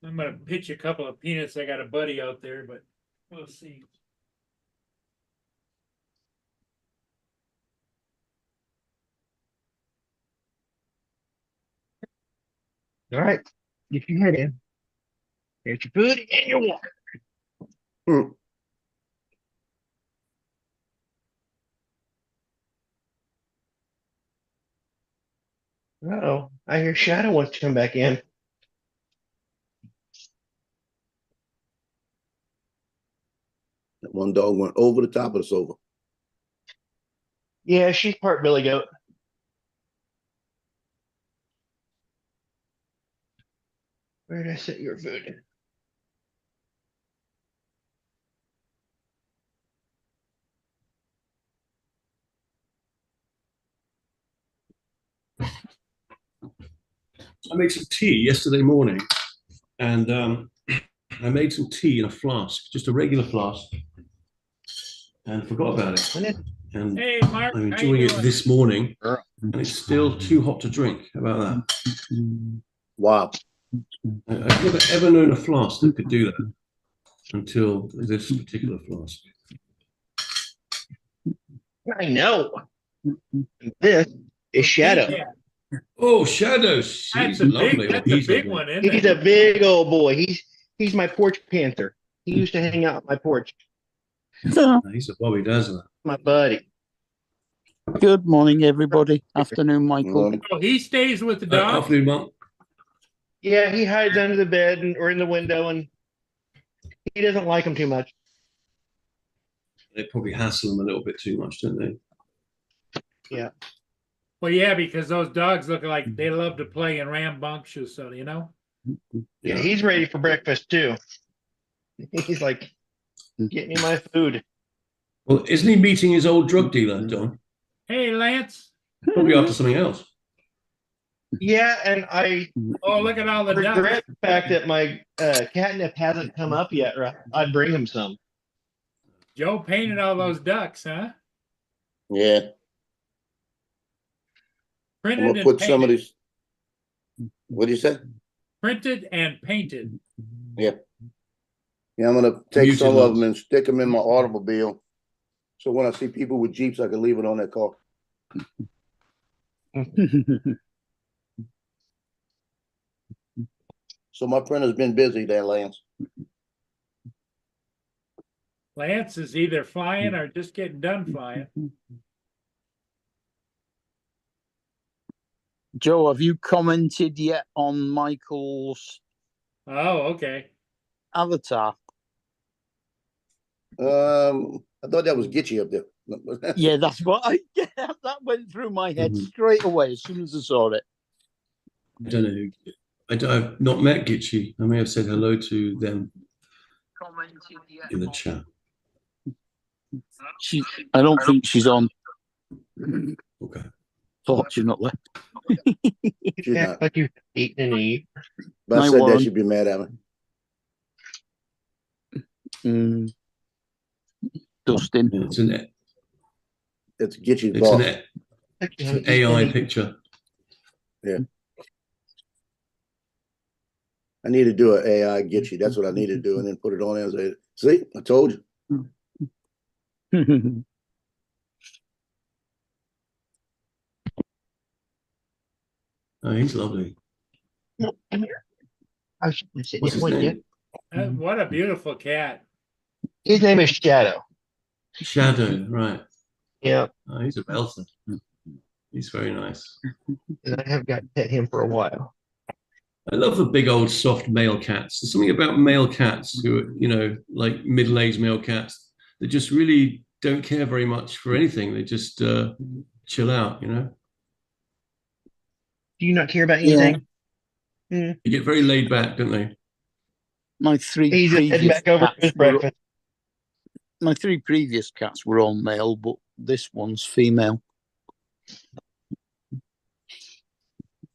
I'm gonna pitch a couple of peanuts. I got a buddy out there, but we'll see.
All right. Get your head in. Here's your food and your water.
Hmm.
Uh-oh. I hear Shadow wants to come back in.
That one dog went over the top of the sofa.
Yeah, she's part Billy Goat. Where did I set your food?
I made some tea yesterday morning, and I made some tea in a flask, just a regular flask, and forgot about it. And
Hey, Mark,
I'm
how you
enjoying it
doing?
this morning,
Girl.
and it's still too hot to drink. How about that?
Wow.
I've never ever known a flask that could do that until this particular flask.
I know. This is Shadow.
Yeah,
Oh, Shadows.
that's
He's
a
lovely.
big, that's
He's
a big
lovely.
one, isn't
He's
it?
a big old boy. He's my porch panther. He used to hang out on my porch.
He's a Bobby Dazzler.
My buddy.
Good morning, everybody. Afternoon, Michael.
Oh, he stays with the dog.
Afternoon, Mark.
Yeah, he hides under the bed or in the window, and he doesn't like them too much.
They probably hassle him a little bit too much, don't they?
Well, yeah, because those dogs look like they love to play and rambunctious, so you know.
Yeah, he's ready for breakfast too. He's like, get me my food.
Well, isn't he meeting his old drug dealer, Don?
Hey, Lance.
Probably after something else.
Yeah, and I
Oh, look at all the ducks.
regret the fact that my catnip hasn't come up yet. Or I'd bring him some.
Joe painted all those ducks, huh?
Yeah, I'm
Printed
gonna
and
put some of
painted.
these. What do you say?
Printed and painted.
Yeah, I'm gonna take
Muted
some of
ones.
them and stick them in my automobile. So when I see people with Jeeps, I can leave it on their car. So my printer's been busy there, Lance.
Lance is either flying or just getting done flying.
Joe, have you commented yet on Michael's
Oh, okay.
avatar?
I thought that was Gitchy up there.
Yeah, that's what that went through my head
Mhm.
straight away as soon as I saw it.
I don't know. I've not met Gitchy. I may have said hello to them in the chat.
I don't think she's on,
Okay.
fortunately.
She's
Act
not.
like you've eaten and eat.
But I
Night,
said that
Warren.
she'd be mad at me.
Dustin.
It's an
It's Gitchy's
it's
boss.
an AI picture.
I need to do an AI Gitchy. That's what I need to do, and then put it on there and say, "See, I told you."
Oh, he's lovely.
I should have said
What's his
it, wouldn't
name?
you?
What a beautiful cat.
His name is Shadow.
Shadow, right.
Yeah,
Oh, he's a belter. He's very nice.
and I have got to pet him for a while.
I love the big old soft male cats. There's something about male cats who are, like middle-aged male cats that just really don't care very much for anything. They just chill out,
Do you not care about
Yeah.
anything?
They get very laid back, don't they?
My three
He's heading
previous
back over to
cats
his
were,
breakfast.
my three previous cats were all male, but this one's female,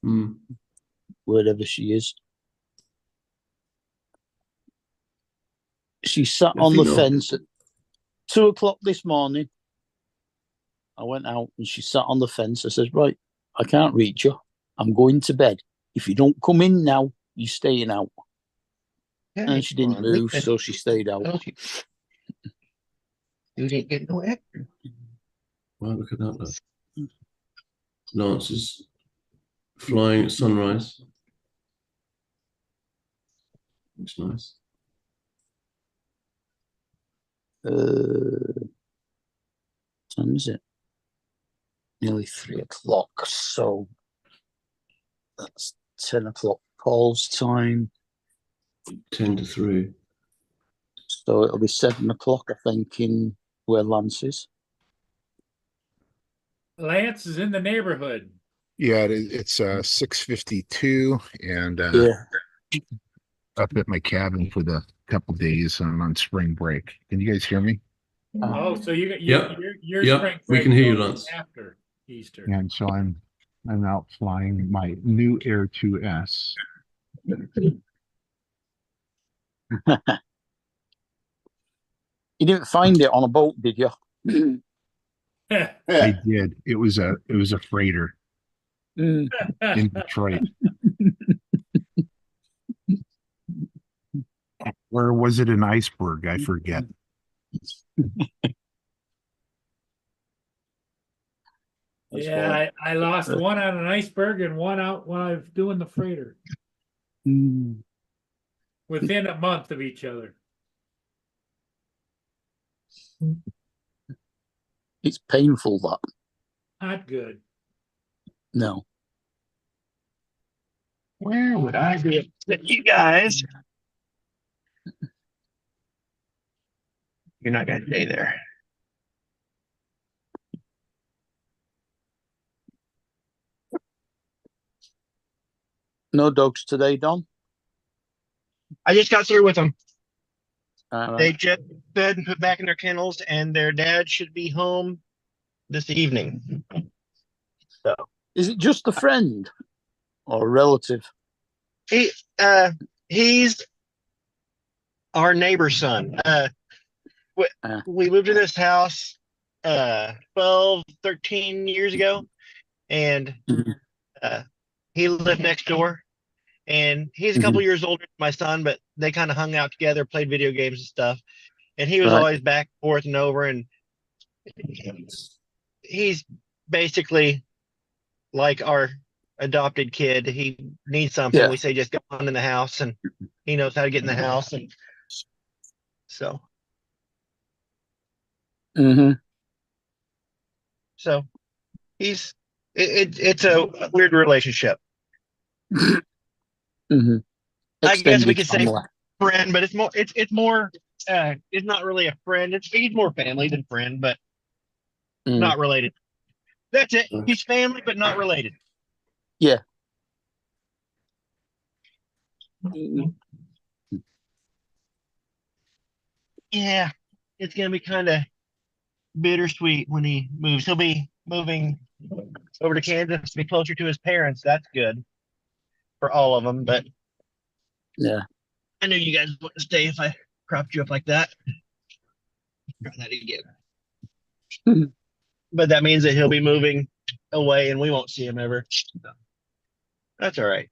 Mm.
wherever she is. She sat
Yeah,
on the
female.
fence at 2:00 this morning. I went out and she sat on the fence. I says, right, I can't reach you. I'm going to bed. If you don't come in now, you're staying out.
Yeah,
And she didn't
come on,
move,
wait,
so she stayed out.
told you. You didn't get no extra.
Wow, look at that. Look. Lance is flying at sunrise. Looks nice.
What time is it? Nearly 3:00. So that's 10:00 Paul's time.
10 to 3.
So it'll be 7:00, I think, in where Lance is.
Lance is in the neighborhood.
Yeah, it's 6:52, and
Yeah.
up at my cabin for the couple days. I'm on spring break. Can you guys hear me?
Oh, so you
Yep.
your
Yep,
spring
we
break
can hear you,
goes
Lance.
after Easter.
And so I'm I'm out flying my new Air 2S.
You didn't find it on a boat, did you?
I did. It was a freighter
Mm.
in Detroit. Or was it an iceberg? I forget.
That's
Yeah, I lost one on an iceberg and one out when I was doing the freighter
Mm.
within a month of each other.
It's painful, that.
Not good.
No.
Where would I be able to sit you guys? You're not gonna stay there.
No dogs today, Don?
I just got through with them.
All
They
right.
just fed and put back in their kennels, and their dad should be home this evening. So
Is it just a friend or a relative?
he's our neighbor's son. We moved to this house 12, 13 years ago, and he lived next door. And he's a couple years older than my son, but they kind of hung out together, played video games and stuff. And he was
Right.
always back, forth, and over. And he's basically like our adopted kid. He needs something.
Yeah.
We say just go on in the house, and he knows how to get in the house. And so,
Mm-hmm.
so it's a weird relationship.
Mm-hmm.
I guess we
Extended
could say
family.
friend, but it's more it's not really a friend. He's more family than friend, but not related. That's it. He's family, but not related.
Yeah.
Yeah, it's gonna be kind of bittersweet when he moves. He'll be moving over to Kansas to be closer to his parents. That's good for all of them. But
Yeah.
I knew you guys wouldn't stay if I cropped you up like that. Try that again. But that means that he'll be moving away, and we won't see him ever. That's all right.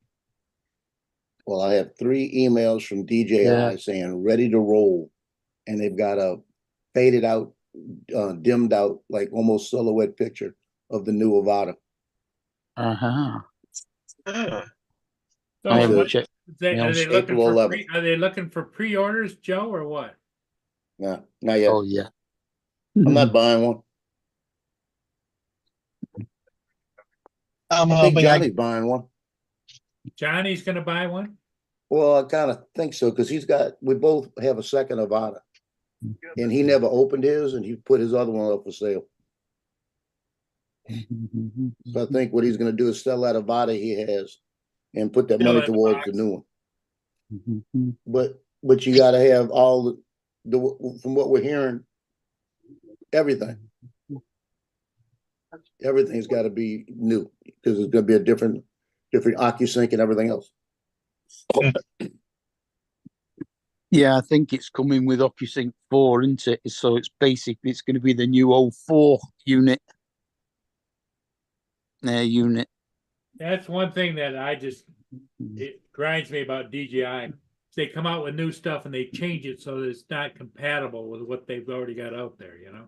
Well, I have 3 emails from DJI
Yeah.
saying ready to roll, and they've got a faded out, dimmed out, like almost silhouette picture of the new Avata.
Uh-huh.
So
I haven't
what,
checked.
are they
April
looking for
11th.
are they looking for pre-orders, Joe, or what?
No, not yet.
Oh, yeah.
I'm not buying one.
I'm
I think
hoping
Johnny's buying one.
Johnny's gonna buy one?
Well, I kind of think so because we both have a second Avata, and he never opened his, and he put his other one up for sale. So I think what he's going to do is sell that Avata he has, and put that
Fill
money
that
towards
box.
the new one. But you got to have all the from what we're hearing, everything. Everything's got to be new because it's going to be a different OcuSync and everything else.
Yeah, I think it's coming with OcuSync 4, isn't it? So it's basically it's going to be the new 04 unit. Unit.
That's one thing that it grinds me about DJI. They come out with new stuff and they change it so that it's not compatible with what they've already got out there, you know?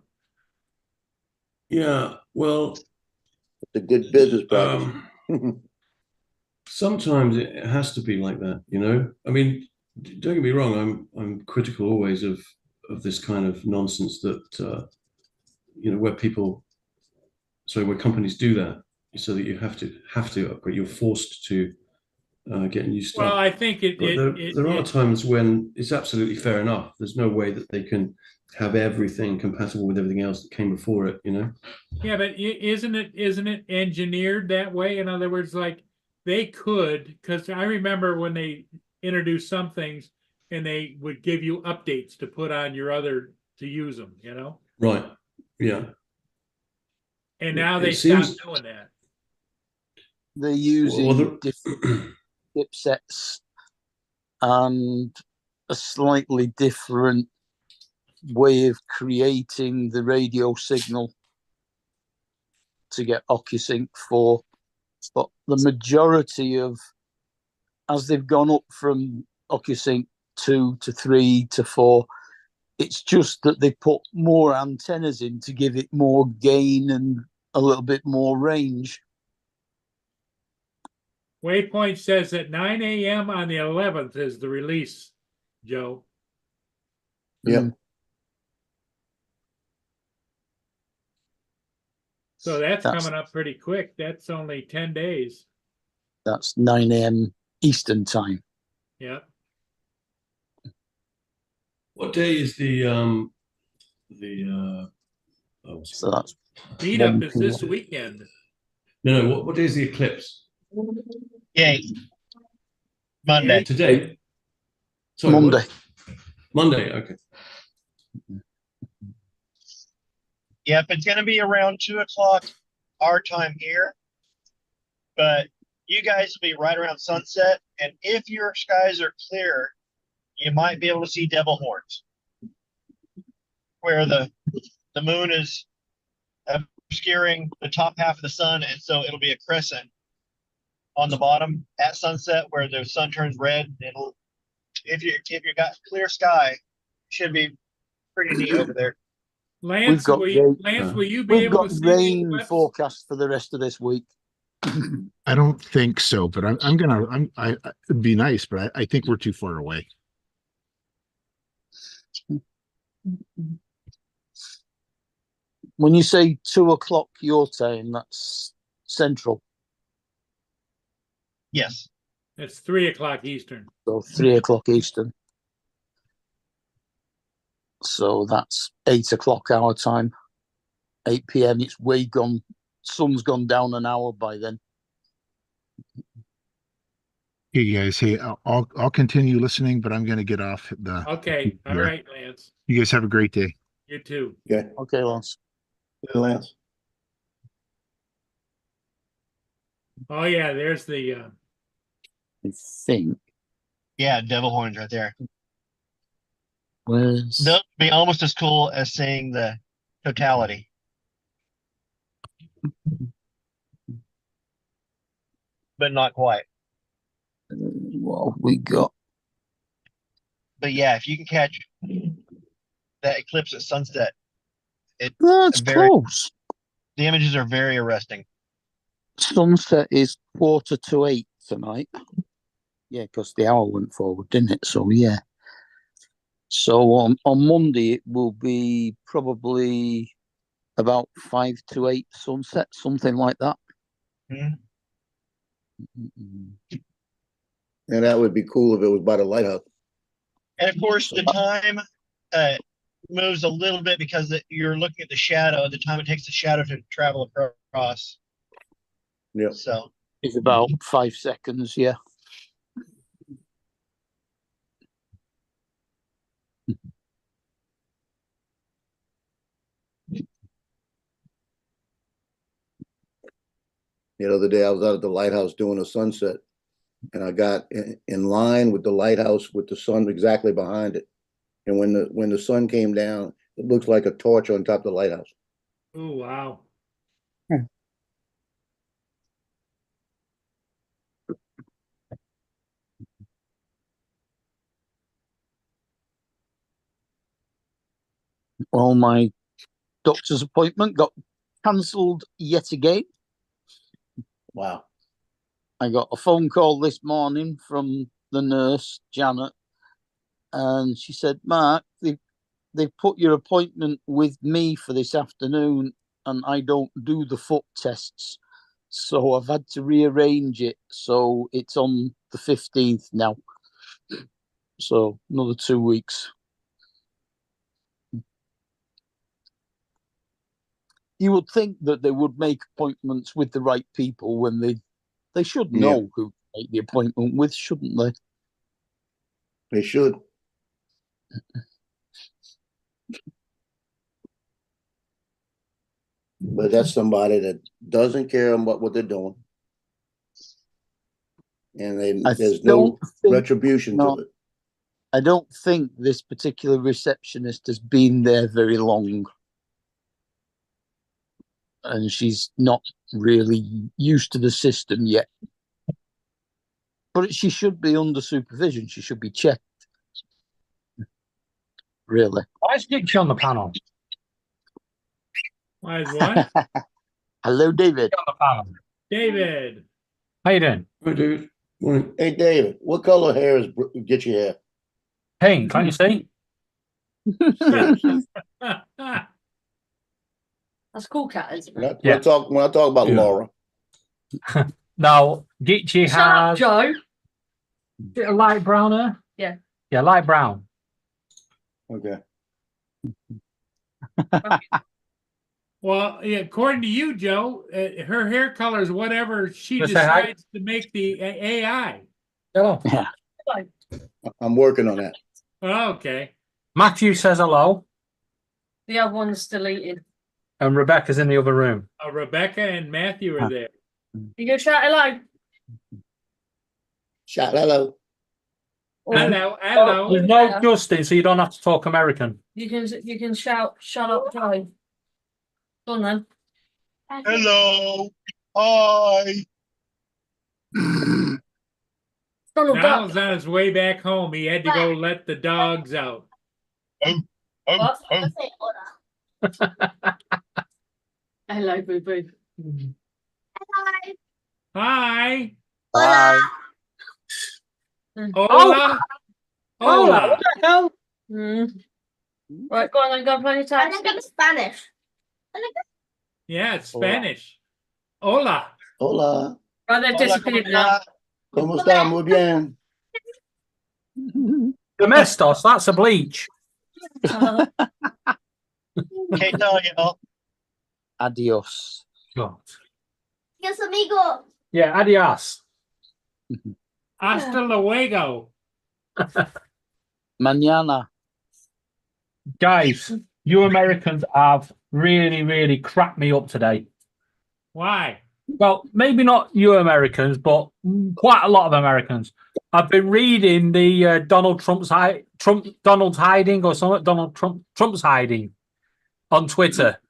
Yeah, well,
It's a good business practice.
sometimes it has to be like that, you know. I mean, don't get me wrong. I'm critical always of this kind of nonsense that you know, where companies do that so that you have to upgrade. You're forced to get new stuff.
Well, I think
But there are times when it's absolutely fair enough. There's no way that they can have everything compatible with everything else that came before it, you know?
Yeah, but isn't it engineered that way? In other words, like they could, because I remember when they introduced some things and they would give you updates to put on your other to use them, you know?
Right. Yeah.
And now
It
they
seems-
stopped doing that.
They're using
Well,
different chipsets and a slightly different way of creating the radio signal to get OcuSync 4. But the majority of, as they've gone up from OcuSync 2 to 3 to 4, it's just that they put more antennas in to give it more gain and a little bit more range.
Waypoint says that 9 a.m. on the 11th is the release, Joe.
Yep.
So that's
That's-
coming up pretty quick. That's only 10 days.
That's 9 a.m. Eastern time.
Yeah.
what day is the oh,
So that's
Meetup
1
is this
p.m.
weekend.
no, what day is the eclipse?
Yay. Monday.
Today. Sorry, what?
Monday.
Monday, okay.
Yep, it's going to be around 2 o'clock our time here. But you guys will be right around sunset. And if your skies are clear, you might be able to see devil horns, where the moon is obscuring the top half of the sun. And so it'll be a crescent on the bottom at sunset where the sun turns red. It'll, if you got clear sky, should be pretty neat over there.
Lance,
got
will you be
We've
able
got
to see the
rain
eclipse?
forecast for the rest of this week.
I don't think so, but it'd be nice, but I think we're too far away.
When you say 2 o'clock your time, that's central.
Yes.
It's 3 o'clock Eastern.
So 3 o'clock Eastern. So that's 8 o'clock our time. 8 p.m. It's way gone. Sun's gone down an hour by then.
Hey guys, hey, I'll continue listening, but I'm gonna get off the.
Okay. All
here.
right, Lance.
You guys have a great day.
You too.
Okay, Lance.
Lance.
Oh, yeah. There's the.
I think.
Yeah, devil horns right there.
Where's
They'll be almost as cool as seeing the totality. But not quite.
what have we got?
But yeah, if you can catch that eclipse at sunset,
That's
very-
close.
the images are very arresting.
Sunset is 7:45 tonight. Yeah, because the hour went forward, didn't it? So yeah. So on Monday it will be probably about 5 to 8 sunset, something like that.
Mhm.
And that would be cool if it was by the lighthouse.
And of course, the time moves a little bit because you're looking at the shadow, the time it takes the shadow to travel across.
Yep.
So
It's about 5 seconds, yeah.
The other day I was out at the lighthouse doing a sunset, and I got in line with the lighthouse with the sun exactly behind it. And when the sun came down, it looks like a torch on top of the lighthouse.
Oh, wow.
Well, my doctor's appointment got cancelled yet again.
Wow.
I got a phone call this morning from the nurse, Janet, and she said, Mark, they've put your appointment with me for this afternoon, and I don't do the foot tests. So I've had to rearrange it. So it's on the 15th now. So another 2 weeks. You would think that they would make appointments with the right people when they should know who to make the appointment with, shouldn't they?
They should. But that's somebody that doesn't care about what they're doing. And then
I
there's no
don't think,
retribution
no.
to it.
I don't think this particular receptionist has been there very long. And she's not really used to the system yet. But she should be under supervision. She should be checked. Really.
Why is Dixie on the panel?
Why is what?
Hello, David.
On the panel.
David.
How you doing?
Right, dude. Morning.
Hey, David, what color hair is get your hair?
Pink, can't you see?
That's cool, cat, isn't it?
When I talk about
Yeah.
Laura,
Now, Gitchy
Shut up,
has
Joe.
is it a light brown hair?
Yeah.
Yeah, light brown.
okay.
Well, yeah, according to you, Joe, her hair color is whatever she
Let's say hi.
decides to make the AI.
Hello.
I'm working on that.
Oh, okay.
Matthew says hello,
The other one's deleted.
and Rebecca's in the other room.
Rebecca and Matthew are there.
You go shout hello.
Shout hello.
Or
Hello, hello.
There's no Justin, so you don't have to talk American.
you can shout shut up, Joe. Go on then.
Hello. Hi.
Donald
Donald's
Duck.
on his way back home. He had to go let the dogs out.
What? Hello, boo boo.
Hi.
Bye.
Hola. Hola.
What the hell?
Right, go on then, go and play your taxi.
Spanish.
Yeah, it's Spanish. Hola.
Hola.
Right, they've disappeared now.
¿Cómo está? Muy bien.
Domestos, that's a bleach.
Can't tell you.
Adios.
God.
Yes, amigo.
Yeah, adios.
Hasta luego.
Mañana.
Guys, you Americans have really, really cracked me up today.
Why?
Well, maybe not you Americans, but quite a lot of Americans. I've been reading the Donald's hiding or something. Trump's hiding on Twitter.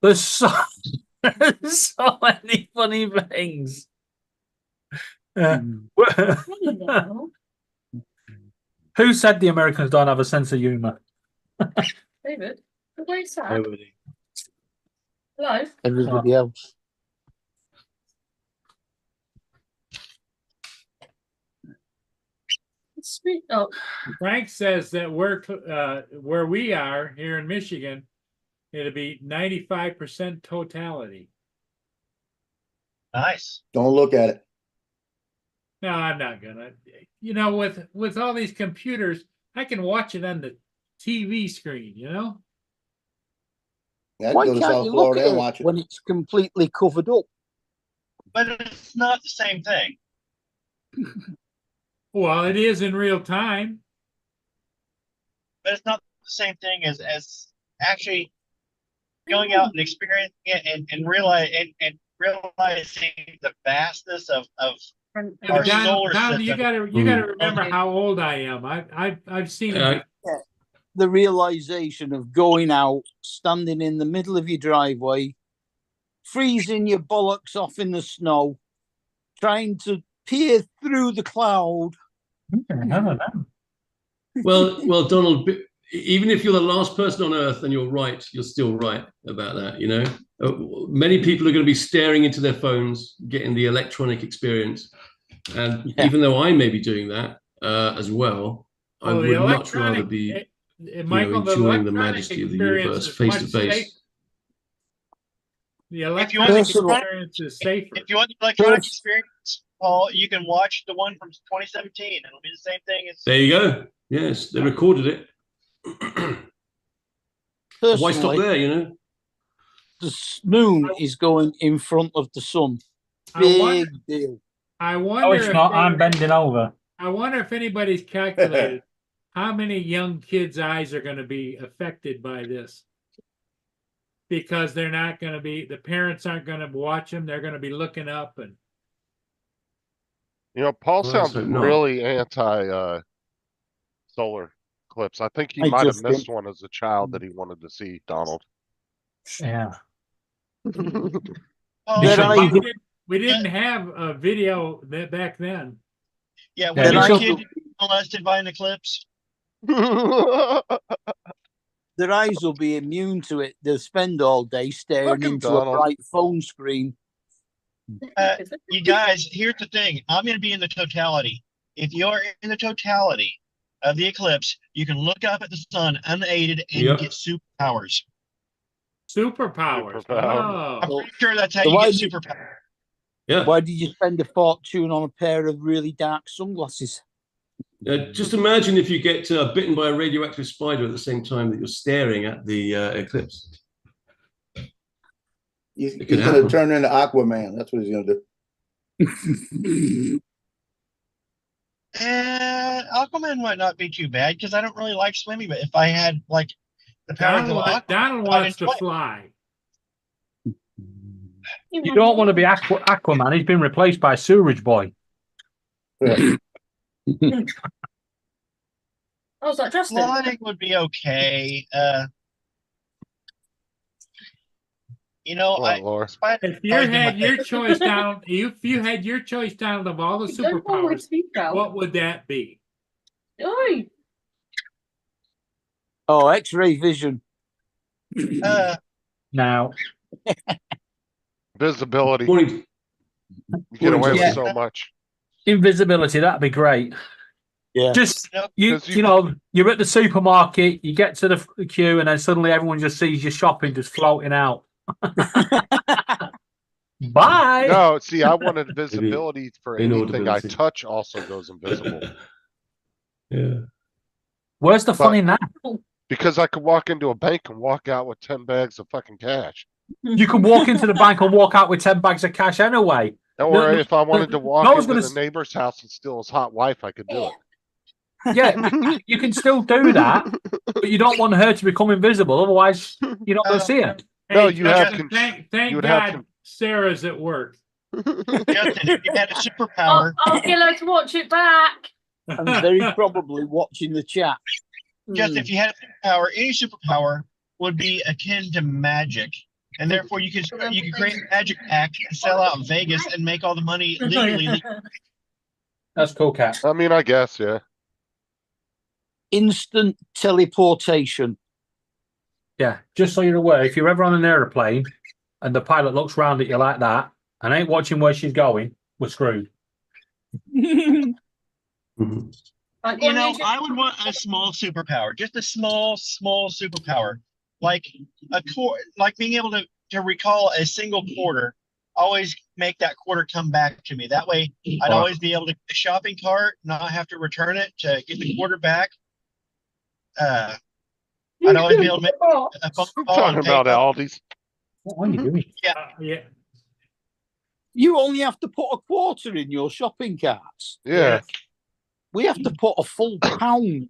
There's so many funny things. Who said the Americans don't have a sense of humor?
David, what is that?
Everybody.
Hello?
Everybody else.
Sweet. Oh,
Frank says that where we are here in Michigan, it'll be 95% totality.
Nice.
Don't look at it.
No, I'm not gonna. You know, with all these computers, I can watch it on the TV screen. You know.
I
Why
go to
can't
South
you look
Florida
at
and
it
watch it.
when it's completely covered up?
But it's not the same thing.
Well, it is in real time.
But it's not the same thing as actually going out and experiencing it and realizing the vastness of our solar
Don,
system.
you gotta remember how old I am. I've seen it.
The realization of going out, standing in the middle of your driveway, freezing your bollocks off in the snow, trying to peer through the cloud.
Well, Donald, even if you're the last person on earth and you're right, you're still right about that. You know, many people are going to be staring into their phones, getting the electronic experience. And even though I may be doing that as well, I would much rather be
Michael,
enjoying the majesty of the universe face to face.
The electronic experience is safer.
If you want the electronic experience, Paul, you can watch the one from 2017. It'll be the same thing as.
There you go. Yes, they recorded it. Why stop there? You know,
the moon is going in front of the sun. Big deal.
I wonder.
Oh, it's not. I'm bending over.
I wonder if anybody's calculated how many young kids' eyes are going to be affected by this. Because they're not going to be, the parents aren't going to watch them. They're going to be looking up and.
You know, Paul
Well, let's
sounds
hope not.
really anti solar eclipse. I think he
I
might have
just
missed
think-
one as a child that he wanted to see, Donald.
Yeah.
Oh,
Did
Because
I-
we didn't have a video that back then.
yeah,
Yeah,
when
Did
your
I-
kid molested by an eclipse.
Their eyes will be immune to it. They'll spend all day staring
Fucking
into
Donald.
a bright phone screen.
You guys, here's the thing. I'm going to be in the totality. If you're in the totality of the eclipse, you can look up at the sun unaided and
Yep.
get superpowers.
Superpowers.
Superpower.
I'm
Oh,
pretty sure that's how
So
you
why
get
did-
superpowers.
Yeah.
Why did you spend a fortune on a pair of really dark sunglasses?
Just imagine if you get bitten by a radioactive spider at the same time that you're staring at the eclipse.
He's
could
gonna
happen.
turn into Aquaman. That's what he's gonna do.
And Aquaman might not be too bad because I don't really like swimming. But if I had like the powers of Aquaman,
Donald
I'd
wants to
enjoy it.
fly.
You don't want to be Aquaman. He's been replaced by Sewerage Boy.
Yeah.
Oh, is that Justin?
Flying would be okay. You know,
Oh, Lord.
Spider-
If you had your choice, Donald, if you had your choice, Donald, of all the
You don't know where
superpowers,
to speak out.
what would that be?
Oi.
Oh, X-ray vision.
Now,
Visibility.
Morning.
You get away
Yeah.
with so much.
invisibility, that'd be great.
Yeah.
Just you,
'Cause
you know, you're at the supermarket, you get to the queue, and then suddenly everyone just sees your shopping just floating out. Bye.
No, see, I wanted visibility for anything I
inaudibility.
touch also goes invisible.
Yeah.
Where's the fun in that?
Because I could walk into a bank and walk out with 10 bags of fucking cash.
You can walk into the bank and walk out with 10 bags of cash anyway.
Or
No,
if I wanted to walk
no one's
into
gonna
the
s-
neighbor's house and steal his hot wife, I could do it.
Yeah, you can still do that, but you don't want her to become invisible. Otherwise, you're not going to see her.
No,
Hey,
you have
Justin,
con-
thank
you would have
God Sarah's at work.
Justin, if you had a
I'll,
superpower,
I'll get her to watch it back.
I'm very probably watching the chat.
Justin, if you had a superpower, any superpower would be akin to magic, and therefore you could create a magic act and sell out in Vegas and make all the money legally.
That's cool, Cat.
I mean, I guess, yeah.
Instant teleportation.
Yeah, just so you're aware, if you're ever on an aeroplane and the pilot looks round at you like that and ain't watching where she's going, we're screwed.
Mhm.
Like,
You
one
know,
of you-
I would want a small superpower, just a small superpower, like like being able to recall a single quarter. Always make that quarter come back to me. That way, I'd
Wow.
always be able to get a shopping cart, not have to return it to get the quarter back. I'd always be able to make a phone
I'm
call
talking
and pay
about
for-
Aldi's.
What are you doing?
Yeah.
You only have to put a quarter in your shopping carts.
Yeah.
We have to put a full pound.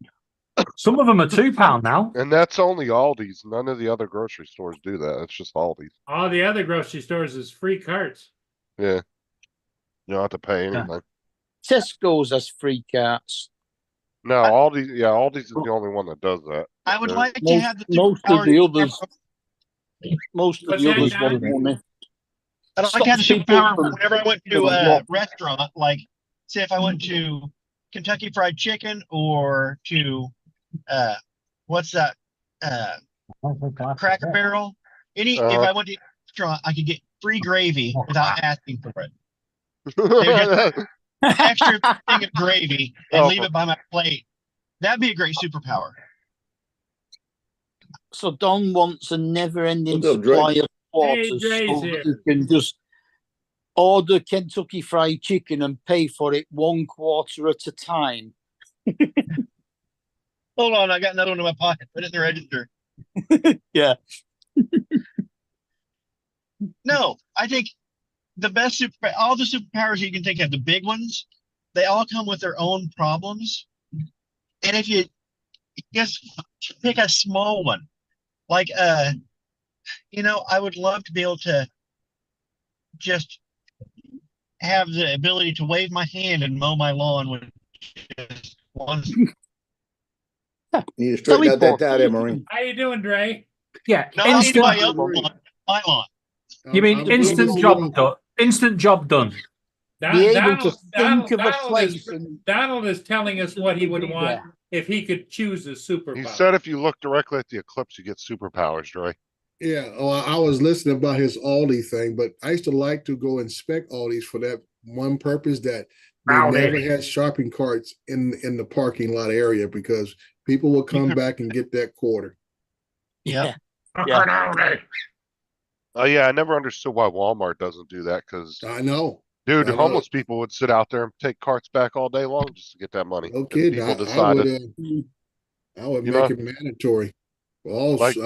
Some of them are £2 now.
And that's only Aldi's. None of the other grocery stores do that. It's just Aldi's.
All the other grocery stores is free carts.
Yeah. You don't have to pay
Yeah.
anything.
Tesco's has free carts.
No, Aldi's is the only one that does that.
I would
Yeah.
like to
Most,
have the
most of
superpower-
the others, most of
What's
the
that,
others
John?
want money.
I'd like to have the
Stops people
superpower
from-
whenever I went to
from
a
what?
restaurant, like say if I went to Kentucky Fried Chicken or to what's that Cracker Barrel. If I went to a restaurant, I could get free gravy without asking for it. Extra thing of gravy and leave it by my plate. That'd be a great superpower.
So Don wants a never-ending
What's up, Dre?
supply of
Hey,
quarters
Dre's
so
here.
that he can just order Kentucky Fried Chicken and pay for it 1 quarter at a time.
Hold on, I got another one in my pocket. Put it in the register.
Yeah.
No, I think the best all the superpowers you can think of, the big ones, they all come with their own problems. And if you just pick a small one, like I would love to be able to just have the ability to wave my hand and mow my lawn with just one.
You need to straighten out that
Teleport.
tie there, Marine.
How you doing, Dre?
Yeah,
No, I mean
instant.
my other lawn. My lawn.
You mean
I'm
instant
just
job
little-
done? Instant job done.
Be able to think of a
Donald
place
is,
and
Donald is telling us what he would
be
want
there.
if he could choose a superpower.
He said if you look directly at the eclipse, you get superpowers, Dre.
Yeah, oh, I was listening about his Aldi thing, but I used to like to go inspect Aldi's for that one purpose that they
Aldi.
never had shopping carts in the parking lot area because people would come back and get that quarter.
yeah.
Oh yeah, I never understood why Walmart doesn't do that because,
I know.
dude,
I know.
homeless people would sit out there and take carts back all day long just to get that money.
No
If
kidding.
people
I
decided,
would
You
make
know?
it mandatory for all
Like-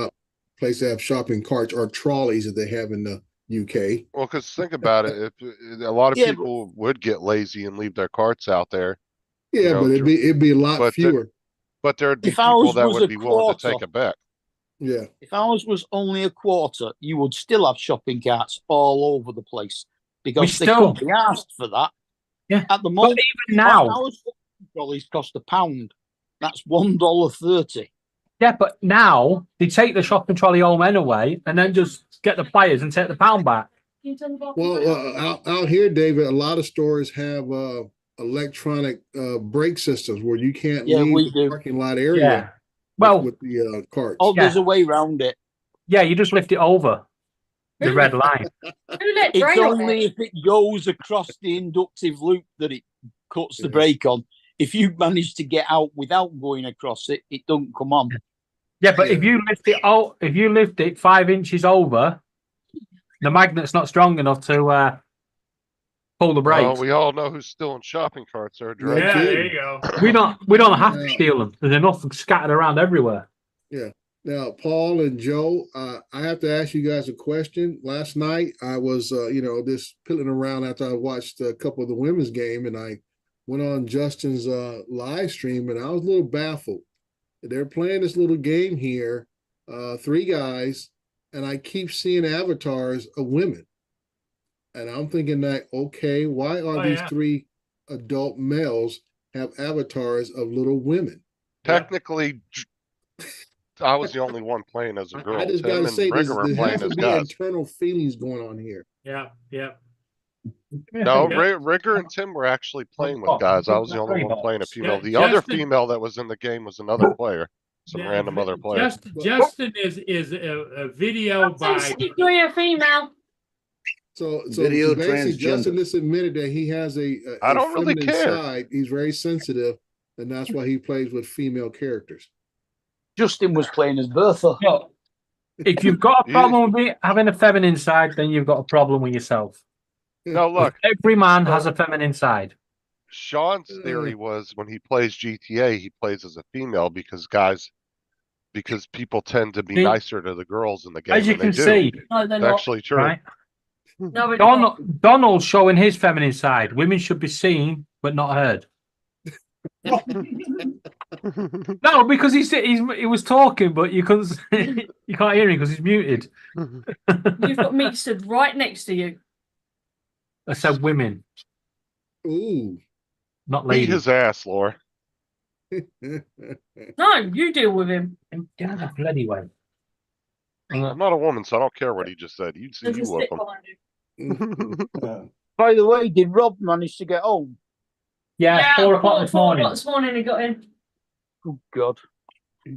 places that have shopping carts or trolleys that they have in the UK.
well, because think about it, if a lot of
Yeah, but-
people would get lazy and leave their carts out there,
Yeah,
know,
but it'd be a lot
but the-
fewer.
but there'd be
If
people
ours
that
was
would
a
be willing to take
quarter.
it back.
Yeah.
If ours was only a quarter, you would still have shopping carts all over the place because they
still-
couldn't be asked for that.
Yeah.
At the
But
moment,
even now,
our shopping trolleys cost £1. That's $1.30.
yeah, but now they take the shopping trolley home anyway, and then just get the players and take the pound back.
Well, out here, David, a lot of stores have electronic brake systems where you can't
Yeah,
leave
we
the
do.
parking lot area
Yeah. Well,
with the carts.
Oh, there's
Yeah.
a way around it.
yeah, you just lift it over the red line.
Who let
It's
Dre on
only
it?
if it goes across the inductive loop that it cuts the
Yeah.
brake on. If you manage to get out without going across it, it don't come on.
Yeah, but
Yeah.
if you lift it out, if you lift it 5 inches over, the magnet's not strong enough to pull the
Well,
brakes.
we all know who's stealing shopping carts there, Dre.
No
Yeah, there
kidding.
you go.
We don't have to
Yeah.
steal them. There's enough scattered around everywhere.
Now, Paul and Joe, I have to ask you guys a question. Last night, I was, just pilling around after I watched a couple of the women's game, and I went on Justin's live stream, and I was a little baffled. They're playing this little game here, 3 guys, and I keep seeing avatars of women. And I'm thinking that, okay, why are
Oh,
these
yeah.
3 adult males have avatars of little women?
Technically, I was the only one playing as a girl.
I just
Tim
gotta
and
say,
Rigger were
there
playing
has to
as
be
guys.
internal feelings going on here.
Yeah, yeah.
No,
Yeah.
Rigger and Tim were actually playing with guys. I was the only one playing a female.
Yeah,
The other
Justin-
female that was in the game was another player, some
Yeah,
random other player.
Justin is a video by
You're a female.
So
Video
basically, Justin
transgender.
just admitted that he has a
I don't really
feminine
care.
side. He's very sensitive, and that's why he plays with female characters.
Justin was playing as Bertha.
Look, if you've got a problem with it, having a feminine side, then you've got a problem with yourself.
No, look,
Every man has a feminine side.
Sean's theory was when he plays GTA, he plays as a female because people tend to be
See,
nicer to the girls in the game.
As you
and
can
they do.
see,
No, they're
It's
not.
actually true.
right?
No, they're not.
Donald's showing his feminine side. Women should be seen but not heard. No, because he was talking, but you couldn't you can't hear him because he's muted.
You've got me stood right next to you.
I said women,
Ooh.
not
Beat
ladies.
his ass, Laura.
No, you deal with him.
Get out of the bloody way.
I'm not a woman, so I don't care what he just said. You see,
There's
you
a
whoop
stick
him.
behind you.
By the way, did Rob manage to get home?
Yeah, 4 o'clock this morning.
4 o'clock this morning he got in.
Oh God.
So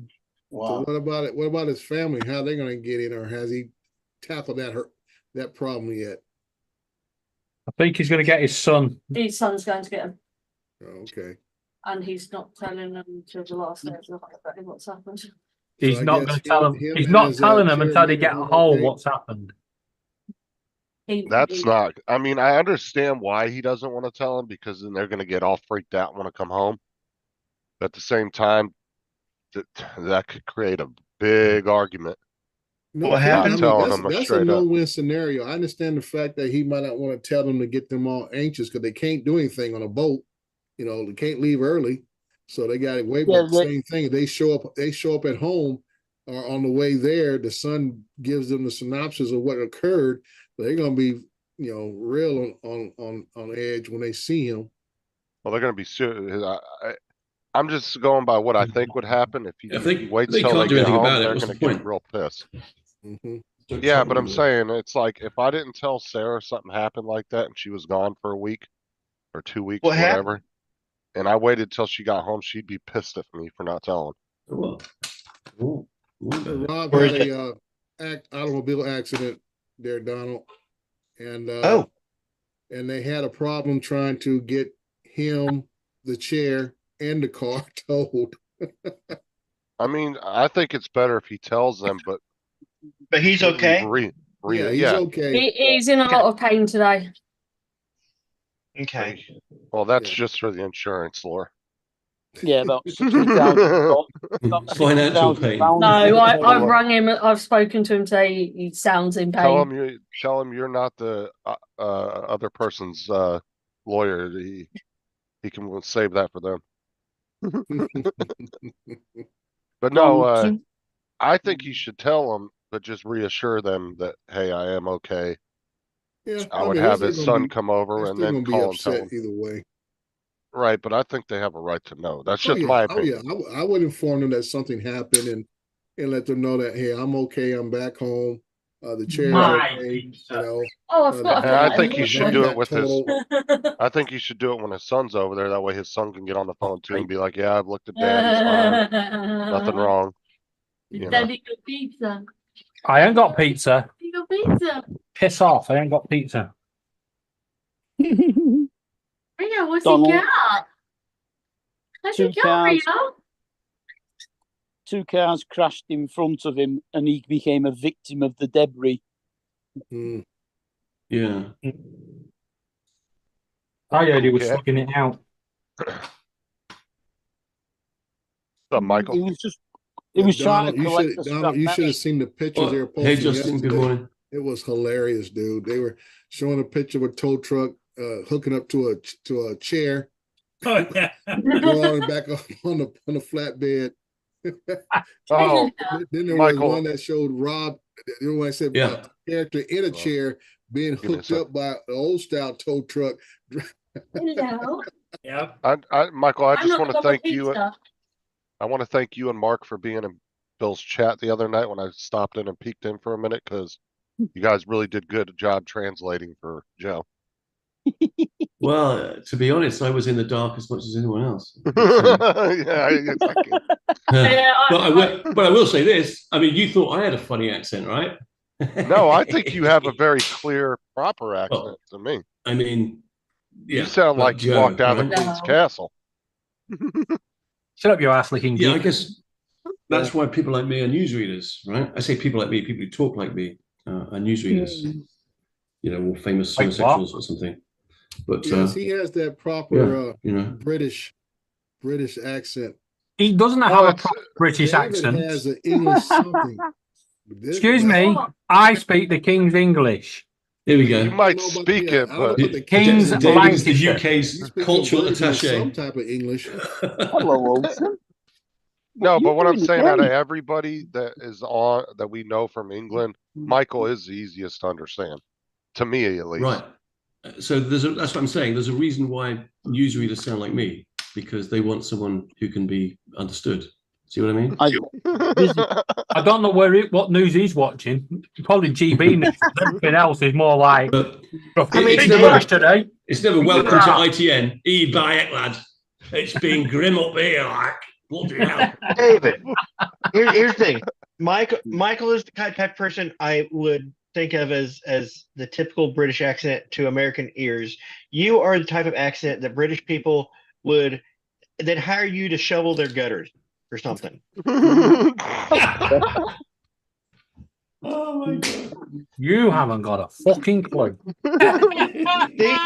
Wow.
what about it? What about his family? How are they going to get in, or has he tackled that problem yet?
I think he's going to get his son.
His son's going to get him.
Oh, okay.
And he's not telling them until the last day of the about what's happened.
He's
I
not
guess
going to tell them.
him
He's not
as,
telling them
chairman
until they get
is
home
okay.
what's happened.
That's not. I mean, I understand why he doesn't want to tell him because then they're going to get all freaked out and want to come home. But at the same time, that could create a big argument.
No,
What
I
happened?
mean,
Telling
that's,
them
that's a
straight up.
no-win scenario. I understand the fact that he might not want to tell them to get them all anxious because they can't do anything on a boat. You know, they can't leave early, so they got to wait.
Yeah,
But the same thing. They show up at home or on the way there. The son gives them the synopsis of what occurred. They're going to be real on edge when they see him.
Well, they're gonna be I'm just going by what I think would happen if
If
he waits
they
till
can't
they
do
get
anything
home.
about it,
They're
what's
gonna
the point?
get real pissed.
Mhm.
Don't
Yeah,
tell
but I'm
them.
saying it's like if I didn't tell Sarah something happened like that and she was gone for a week or 2 weeks,
What happened?
whatever, and I waited till she got home, she'd be pissed at me for not telling.
What? What?
Rob
Where
had
is
a automobile accident there, Donald, and
Oh,
and they had a problem trying to get him, the chair, and the car towed.
I mean, I think it's better if he tells them, but
he's
shouldn't we
okay.
Yeah, he's
yeah.
okay.
He's in a lot of pain today.
Okay.
Well, that's
Yeah.
just for the insurance, Laura.
Yeah, about 60,000. About
Financial
60,000
pain.
pounds.
No, I've
Well,
rung him. I've spoken to him today. He sounds in
Tell
pain.
him you're not the other person's lawyer. He can save that for them. But no, I think you should tell them, but just reassure them that, hey, I am okay.
Yeah,
I would
mean,
have
they're
his
gonna
son
be-
come
they're
over and
still
then
gonna be
call and tell
upset
him.
either way.
Right, but I think they have a right to know. That's
Oh
just
yeah,
my
oh yeah.
opinion.
I would inform them that something happened and let them know that, hey, I'm okay. I'm back home. The chair is
My
okay.
pizza.
Oh, I forgot.
And I think he should do it with his.
his.
I think he should do it when his son's over there. That way his son can get on the phone too and be like, "Yeah, I've looked at Dad. He's fine. Nothing wrong." You know.
Daddy got pizza.
I ain't got pizza.
He got pizza.
Piss off. I ain't got pizza.
Rio, what's he
Donald.
got? What's he
Two
got,
cars.
Rio?
Two cars crashed in front of him and he became a victim of the debris.
Mm.
Yeah.
I heard he was
Okay.
sucking it out.
What's up, Michael?
He was just he was trying
Donald,
to collect the
Donald, you
scrap
should
metal.
have seen the pictures they were
Hey,
posting
Justin.
yesterday.
Good morning.
It was hilarious, dude. They were showing a picture of a tow truck hooking up to a chair,
Oh, yeah.
drawing it back up on the flatbed.
Oh,
Then there
Michael.
was one that showed Rob. You know, when I said
Yeah.
a character in a chair being
Give me a
hooked
sec.
up by an old style tow truck.
Hello.
Yep.
Michael, I
I'm
just
not
want to
got the
thank you.
pizza.
I want to thank you and Mark for being in Bill's chat the other night when I stopped in and peeked in for a minute because you guys really did good job translating for Joe.
Well, to be honest, I was in the dark as much as anyone else.
Yeah, exactly.
Yeah,
But I will say this. I mean, you thought I had a funny accent, right?
No, I think you have a very clear, proper accent to me.
I mean, yeah,
You sound
but
like you
Joe,
walked out of
right?
the Queen's
No.
Castle.
Shut up, you ass licking
Yeah, I
geek.
guess that's why people like me are newsreaders, right? I say people like me, people who talk like me are newsreaders. You know, or famous
Like what?
homosexuals or something. But
Yes, he has that proper
yeah, you know,
British accent.
He doesn't have a proper British
David
accent.
has an English something.
Excuse me, I speak the King's English.
here we
You
go.
might speak it, but
King's
David is the
Lancashire.
UK's cultural attaché.
Some type of English.
Hello, Olsen.
no,
you
but what I'm
doing
saying out of
today?
everybody that is on that we know from England, Michael is the easiest to understand. To me, at least.
Right. So that's what I'm saying. There's a reason why newsreaders sound like me, because they want someone who can be understood. See what I mean?
I don't know what news he's watching. Probably GB news. Everything else is more like.
It's never welcome to ITN. By it, lad. It's been grim up here, like. Bloody hell.
David, here's the thing. Michael is the type of person I would think of as the typical British accent to American ears. You are the type of accent that British people would then hire you to shovel their gutters or something.
Oh my god!
You haven't got a fucking clue.
See,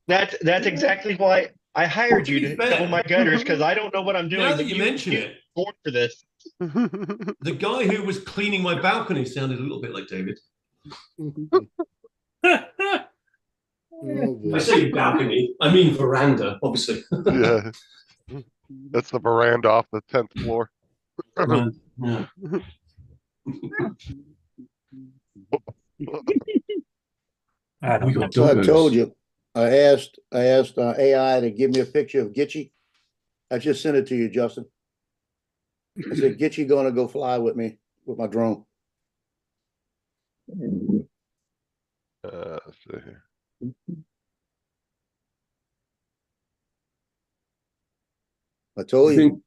that's exactly why I hired you to shovel my gutters because I don't know what I'm doing.
Now that you mention it,
born for this.
The guy who was cleaning my balcony sounded a little bit like David. I say balcony, I mean veranda, obviously.
Yeah. That's the veranda off the 10th floor.
Yeah.
I don't
We
know.
got
So I
doggos.
told you, I asked AI to give me a picture of Gitchy. I just sent it to you, Justin. I said, Gitchy gonna go fly with me with my drone.
Let's see here.
I
I
told you.
think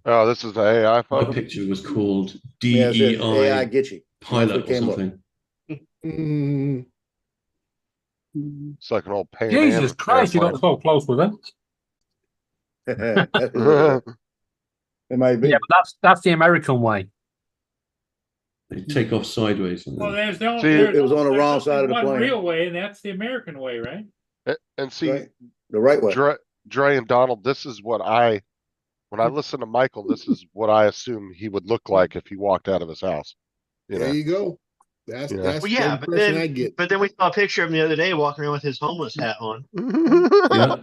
Oh, this is the AI
my
photo?
picture was called
Yeah, it says AI
DEI
Gitchy.
pilot or
came up.
something.
Mm,
It's like an old Pan
Jesus
Am
Christ, you got so close with it.
airplane.
It might be.
Yeah, but that's the American way.
They take off sideways. And
Well,
then,
there's no.
See,
there's
it was on the
there's
wrong
only
side of the
one
plane.
real way, and that's the American way, right?
And see,
Right. The right way.
Dre and Donald, this is what when I listen to Michael, this is what I assume he would look like if he walked out of his house. You
there
know,
you go. That's
Yeah.
that's
Well,
the
yeah, but
impression I get.
we saw a picture of him the other day walking around with his homeless hat on.
yeah.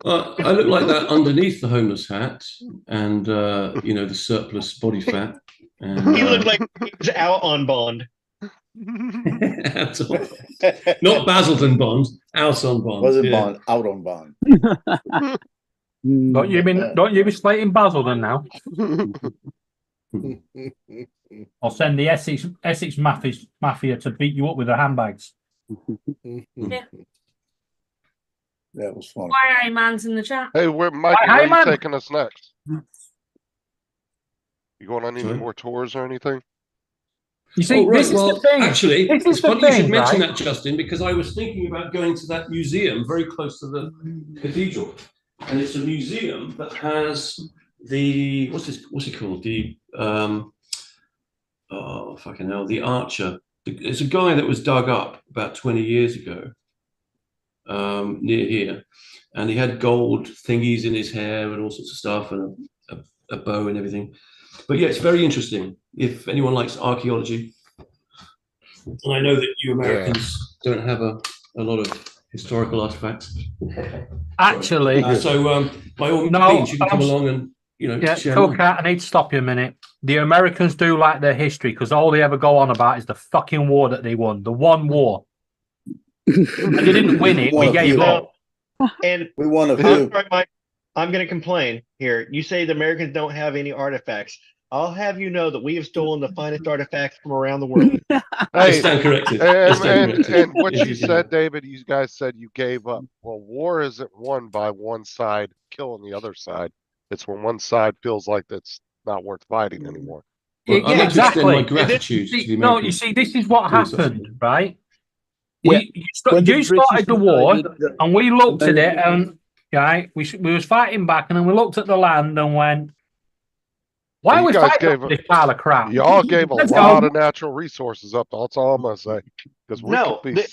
I look like that underneath the homeless hat and, the surplus body fat. And,
He looked like he was out on bond.
not Basildon Bond, out on Bond.
Wasn't
yeah.
Bond, out on Bond.
Don't you be slating Basildon now? I'll send the Essex Mafia to beat you up with their handbags.
Yeah.
That was funny.
Why man's in the chat?
Hey, Michael, where
Hi,
are you
man.
taking us next? You going on any
Sorry?
more tours or anything?
You see,
Right,
this is
well,
the thing.
actually,
This
it's
is the
funny you should
thing,
mention
right?
that, Justin, because I was thinking about going to that museum very close to the cathedral, and it's a museum that has the what's it called? The fucking hell, the Archer. It's a guy that was dug up about 20 years ago near here, and he had gold thingies in his hair and all sorts of stuff, and a bow and everything. But yeah, it's very interesting if anyone likes archaeology. And I know that you Americans don't have a lot of historical artifacts.
Actually,
by all
No,
means, you can come along and
yeah,
share
cool
mine.
cat. I need to stop you a minute. The Americans do like their history because all they ever go on about is the fucking war that they won. The one war. And they didn't win it.
Won
We
a
gave
few.
up.
And
We won a
I'm
few.
sorry, Mike, I'm going to complain here. You say the Americans don't have any artifacts. I'll have you know that we have stolen the finest artifacts from around the world.
I
Hey,
stand corrected. I stand corrected.
and what
Yes,
you
yes,
said, David, you guys said you gave up. Well, war isn't won by one side killing the other side. It's when one side feels like it's not worth fighting anymore.
Well, I'd
Yeah,
like to extend my
exactly.
gratitude to the
No,
American.
you see, this is what
police officer.
happened, right?
Yeah.
You
When the
started the
British
war,
decided that-
and we looked at it, and right, we was fighting back, and then we looked at the land and went, "Why
You
are we
guys
fighting
gave
over this pile of crap?"
Y'all gave a
Let's
lot
go.
of natural resources up. That's all I'm gonna say. Because we
No,
could be.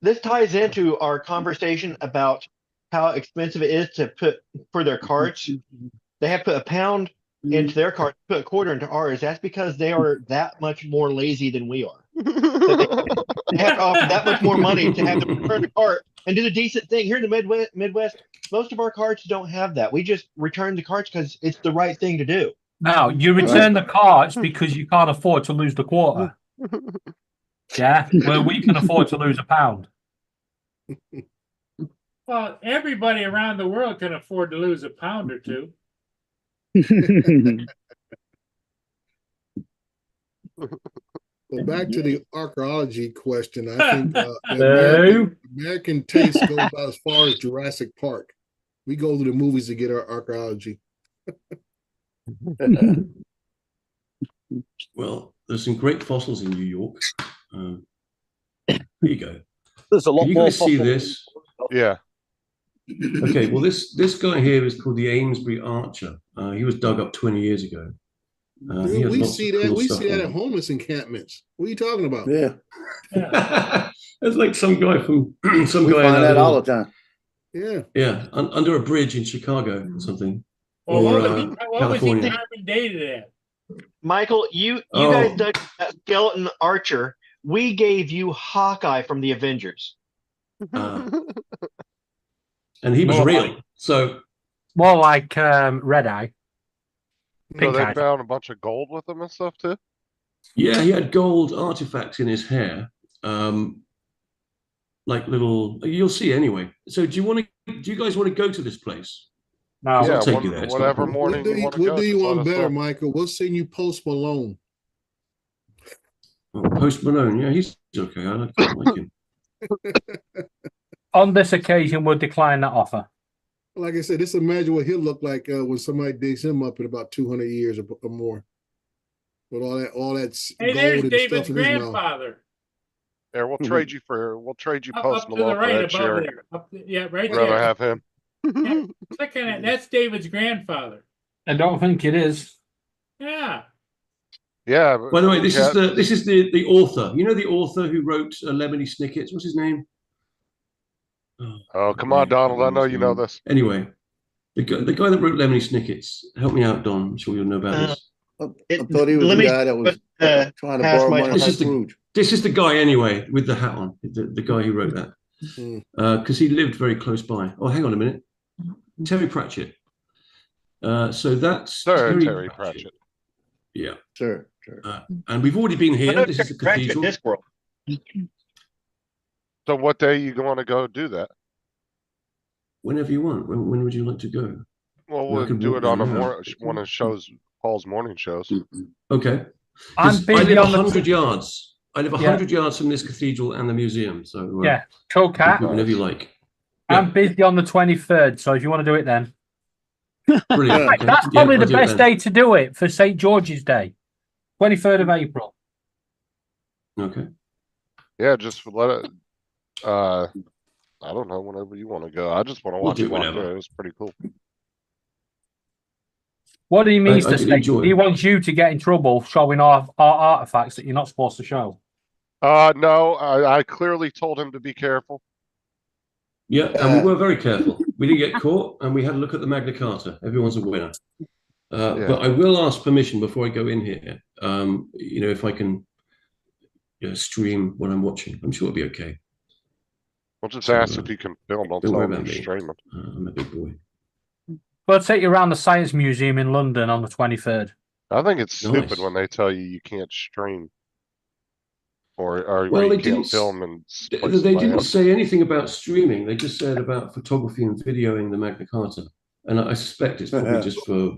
this ties into our conversation about how expensive it is to put for their carts. They have put a pound into their cart, put a quarter into ours. That's because they are that much more lazy than we are. They have to offer that much more money to have them return the cart and do the decent thing. Here in the Midwest, most of our carts don't have that. We just return the carts because it's the right thing to do.
Now you return the carts because you can't afford to lose the quarter. Yeah, where we can afford to lose a pound.
Well, everybody around the world can afford to lose a pound or two.
Well, back to the archaeology question. I think the
No.
American taste goes about as far as Jurassic Park. We go to the movies to get our archaeology.
Well, there's some great fossils in New York. Here you go.
There's a lot
Can you
more.
guys see
fossils.
this?
Yeah.
Okay, well, this guy here is called the Amesbury Archer. He was dug up 20 years ago. He has
We
lots
see
of
that.
cool
We
stuff
see that
on
at homeless encampments. What are you talking about?
Yeah.
it. There's like some guy from some
We
guy
find
in
that
a
all
little-
the time.
Yeah.
Yeah, under a bridge in Chicago or something.
Well,
Or
what was he
California.
carbon dated at?
Michael, you
Oh.
guys dug that skeleton archer. We gave you Hawkeye from the Avengers.
And he was
More
real.
like-
So
More like Red Eye.
So
Pink
they
eye.
found a bunch of gold with them and stuff too.
yeah, he had gold artifacts in his hair. like little, you'll see anyway. So do you guys want to go to this place?
No.
Yeah,
Yeah,
I'll take you there. It's not a
whatever
problem.
morning you want to
What
go.
do you
just let
want
us
better,
know.
Michael? We'll send you Post Malone.
Oh, Post Malone, yeah, he's okay. I like him.
On this occasion, we'll decline that offer.
Like I said, just imagine what he'll look like when somebody digs him up in about 200 years or more. With all that
Hey,
gold
there's
and
David's
stuff in his mouth.
grandfather.
There, we'll trade you
Up
Post
to the
Malone for
right
Ed
above
Sheeran.
there. Yeah, right
Rather
there.
have him.
Yeah, click on it. That's David's grandfather.
I don't think it is.
Yeah.
Yeah.
By the way, this is the author. You know the author who wrote Lemony Snickets? What's his name?
Oh, come on, Donald. I know you know this.
Anyway, the guy that wrote Lemony Snickets. Help me out, Don. I'm sure you'll know about this.
I thought he was the guy that was trying to borrow money from Scrooge.
This is the guy anyway with the hat on. The guy who wrote that. Because he lived very close by. Oh, hang on a minute. Terry Pratchett. So that's
Terry Pratchett.
Yeah.
Sure.
And we've already been here. This is the cathedral.
Discworld.
So what day you want to go do that?
Whenever you want. When would you like to go?
Well, we'll do it on one of Paul's morning shows.
Okay.
I'm
I
busy
live
on the
100 yards. I live 100 yards from this cathedral and the museum. So
yeah, cool, Cat.
Whenever you like.
I'm busy on the 23rd, so if you want to do it then.
Brilliant. Okay.
That's probably
I'll
the
do it
best
then.
day to do it for St. George's Day, 23rd of April.
Okay.
Yeah, just let it. I don't know. Whenever you want to go, I just want to watch it. It was pretty cool.
What he means
I
to
did
say,
enjoy
he
it.
wants you to get in trouble showing off our artifacts that you're not supposed to show.
No, I clearly told him to be careful.
Yeah, and we were very careful. We didn't get caught, and we had a look at the Magna Carta. Everyone's a winner. But I will ask permission before I go in here. If I can stream what I'm watching. I'm sure it'll be okay.
We'll just ask if you can film. Don't tell him you're streaming.
I'm a big boy.
We'll take you around the Science Museum in London on the 23rd.
I think it's stupid when they tell you can't stream. Or
Well,
you
they
can't
didn't.
film and
They didn't say anything about streaming. They just said about photography and videoing the Magna Carta, and I suspect it's probably just for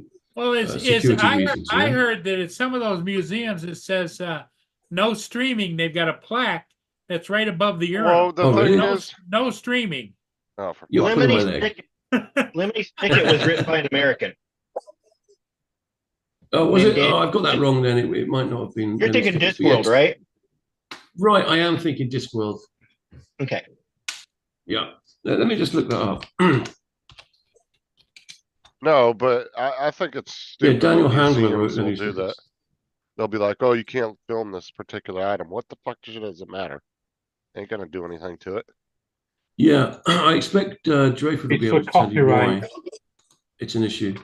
security reasons.
I heard that at some of those museums it says no streaming. They've got a plaque that's right above the urinal.
Well, the thing is,
no streaming.
Oh, for
Lemony Snicket was written by an American.
Oh, was it? Oh, I've got that wrong then. It might not have been.
You're thinking Discworld, right?
Right, I am thinking Discworld.
Okay.
Yeah. Let me just look that up.
No, but I think it's stupid.
Yeah, Daniel
when
Handler
museums
wrote
will
these
do that. They'll be like, "Oh, you can't film this particular item." What the fuck does it matter? Ain't gonna do anything to it.
Yeah, I expect Draper to be able to tell you why it's an issue.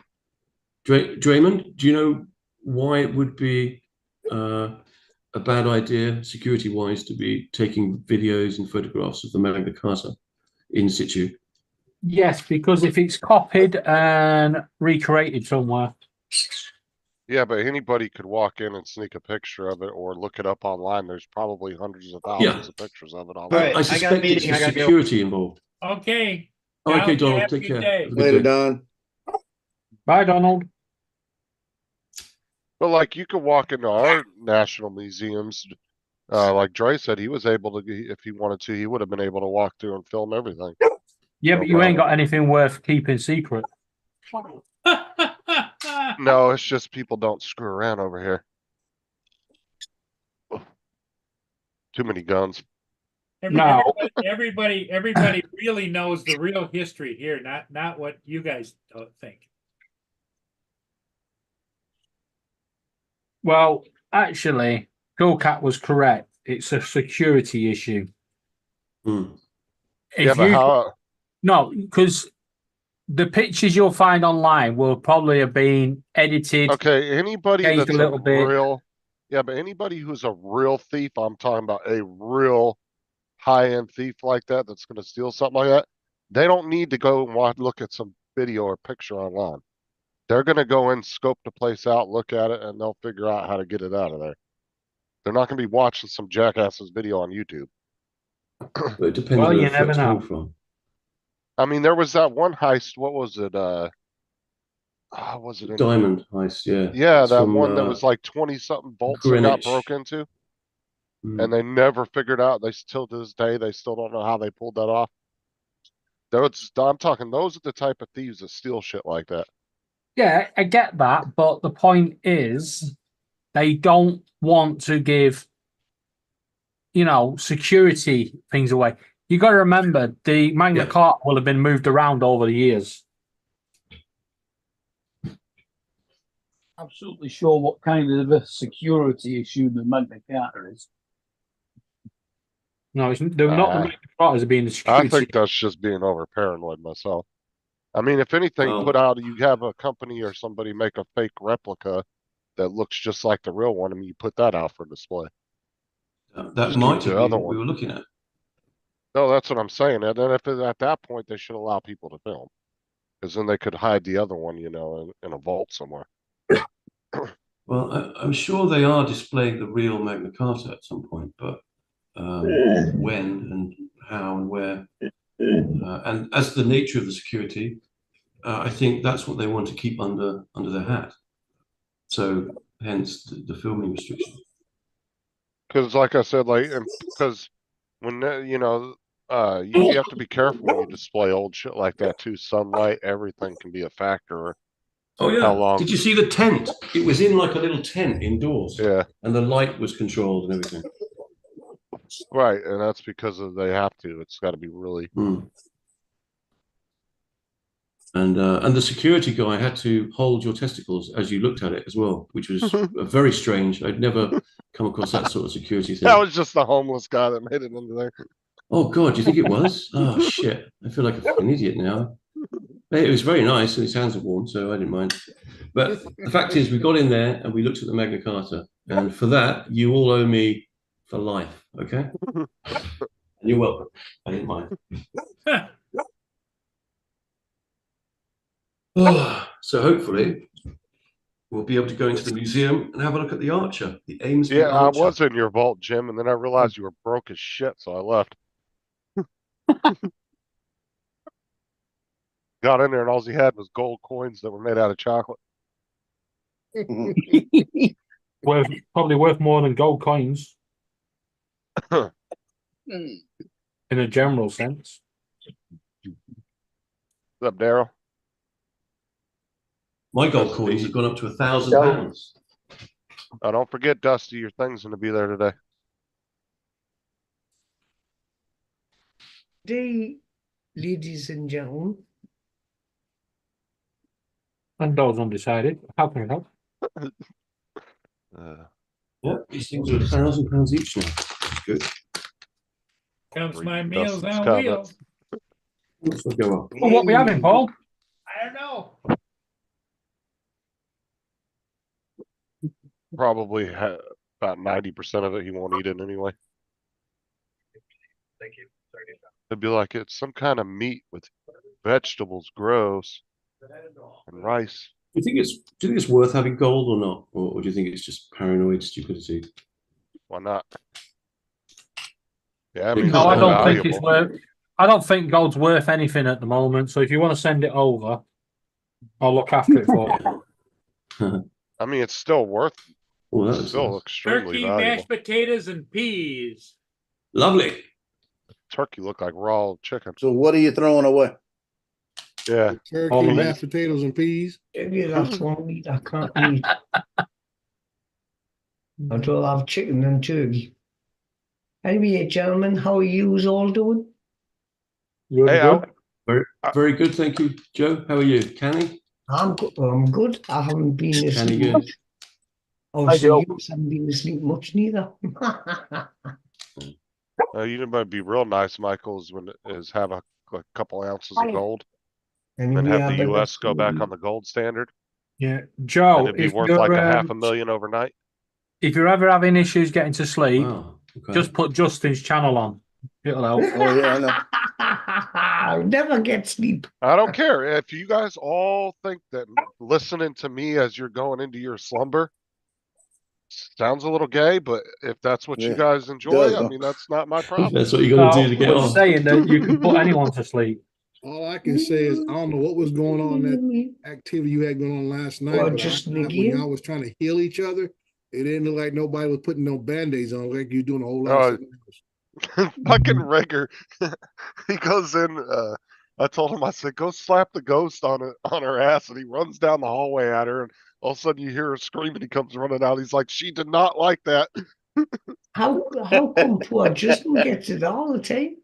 Draymond, do you know why it would be a bad idea, security-wise, to be taking videos and photographs of the Magna Carta in situ?
Yes, because if it's copied and recreated somewhere.
Yeah, but anybody could walk in and sneak a picture of it or look it up online. There's probably hundreds of thousands of pictures of it online.
I suspect it's the security involved.
Okay.
Okay, Donald,
have a
take
good
care.
day.
Have a good
Later,
day.
Don.
Bye, Donald.
But like, you could walk into our national museums. Like Dre said, he was able to, if he wanted to, he would have been able to walk through and film everything.
Yeah,
No
but you ain't
problem.
got anything worth keeping secret.
No, it's just people don't screw around over here. Too many guns.
Everybody really knows the real history here, not what you guys think.
Well, actually, Cool Cat was correct. It's a security issue.
Hmm.
Yeah, but how?
No, because the pictures you'll find online will probably have been edited.
Okay, anybody
changed
that's
a little bit.
yeah, but anybody who's a real thief, I'm talking about a real high-end thief like that, that's going to steal something like that. They don't need to go and look at some video or picture online. They're going to go and scope the place out, look at it, and they'll figure out how to get it out of there. They're not gonna be watching some jackass's video on YouTube.
But it depends
Well,
where
you
the
never
threats
know.
come from.
I mean, there was that one heist, what was it, was it in?
Diamond heist, yeah.
Yeah,
It's
that
from,
one that was like 20-something volts that got
Greenwich.
broke into,
Mm.
and they never figured out, they still to this day, they still don't know how they pulled that off. I'm talking, those are the type of thieves that steal shit like that.
Yeah, I get that, but the point is, they don't want to give, security things away. You got to remember, the Magna
Yeah.
Carta will have been moved around over the years.
Absolutely sure what kind of a security issue the Magna Carta is.
No, they're not the
Uh,
Magna Carta as being the
I
security.
think that's just being over paranoid myself. I mean, if anything,
Well-
put out, you have a company or somebody make a fake replica that looks just like the real one, and you put that out for display.
That
Just
might
keep the
have been
other
what we
one.
were looking at.
No, that's what I'm saying. And then if at that point, they should allow people to film. Because then they could hide the other one, in a vault somewhere.
Well, I'm sure they are displaying the real Magna Carta at some point, but when and how and where, and as the nature of the security, I think that's what they want to keep under their hat. So hence the filming restriction.
Because like I said, because when, you have to be careful when you display old shit like that too. Sunlight, everything can be a factor.
Oh yeah.
How long?
Did you see the tent? It was in like a little tent indoors.
Yeah.
And the light was controlled and everything.
Right, and that's because they have to. It's got to be really.
Mm. And the security guy had to hold your testicles as you looked at it as well, which was very strange. I'd never come across that sort of security thing.
That was just the homeless guy that made it into there.
Oh God, do you think it was? Oh shit! I feel like a fucking idiot now. It was very nice, and his hands were warm, so I didn't mind. But the fact is, we got in there and we looked at the Magna Carta, and for that, you all owe me for life. Okay? And you're welcome. I didn't mind. So hopefully, we'll be able to go into the museum and have a look at the Archer, the Amesbury
Yeah, I
Archer.
was in your vault, Jim, and then I realized you were broke as shit, so I left. Got in there, and all he had was gold coins that were made out of chocolate.
Probably worth more than gold coins in a general sense.
What's up, Daryl?
My gold coins have gone up to £1,000.
Oh, don't forget, Dusty, your thing's gonna be there today.
Day, ladies and gentlemen.
And those undecided. How can I help?
Yeah, these things are £1,000 each now. That's good.
Comes
Read
my
Dustin's
meals on
comments.
wheels.
Let's go up.
Well, what we having, Paul?
I don't know.
Probably about 90% of it he won't eat it anyway.
Thank you. Sorry to interrupt.
It'd be like it's some kind of meat with vegetables, gross, and rice.
Do you think it's worth having gold or not, or do you think it's just paranoid stupidity?
Why not? Yeah, I mean,
No, I
it's
don't think it's
valuable.
worth. I don't think gold's worth anything at the moment. So if you want to send it over, I'll look after it for you.
I mean, it's still worth.
Oh,
It's
that's
still
nice.
extremely
Turkey,
valuable.
mashed potatoes, and peas.
Lovely.
Turkey look like raw chicken.
So what are you throwing away?
Yeah.
Turkey,
All of it.
mashed potatoes, and peas.
Maybe that's one meat I can't eat. I'd rather have chicken than turkey. Anyway, gentlemen, how are you all doing?
Hey,
Good.
Very good, thank you, Joe. How are you, Canny?
I'm good. I'm good. I haven't been
Canny
asleep
good.
much. Oh,
Hi,
so
Joe.
you haven't been asleep much neither.
You know, might be real nice, Michael, is have a couple ounces of gold and
Anyway,
have
I
the
better
US go back
sleep.
on the gold standard,
Yeah,
and
Joe.
it'd be
If
worth
you're
like a $500,000 overnight.
if you're ever having issues getting to sleep,
Wow. Okay.
just put Justin's channel on. It'll help.
Oh, yeah, I know.
I never get sleep.
I don't care if you guys all think that listening to me as you're going into your slumber Sounds a little gay, but if that's what you
Yeah,
guys enjoy,
does,
I
huh?
mean, that's not my problem.
That's what you got to do to
I
get
was
off.
saying that you can put anyone to sleep.
All I can say is, I don't know what was going on that activity you had going on last night,
Well,
but
just in the
when
game.
y'all was trying to heal each other, it didn't look like nobody was putting no Band-Aids on, like you doing a whole lot of something else.
Fucking Rager, he goes in, I told him, I said, go slap the ghost on her ass, and he runs down the hallway at her, and all of a sudden you hear her scream, and he comes running out. He's like, she did not like that.
How come poor Justin gets it all the time?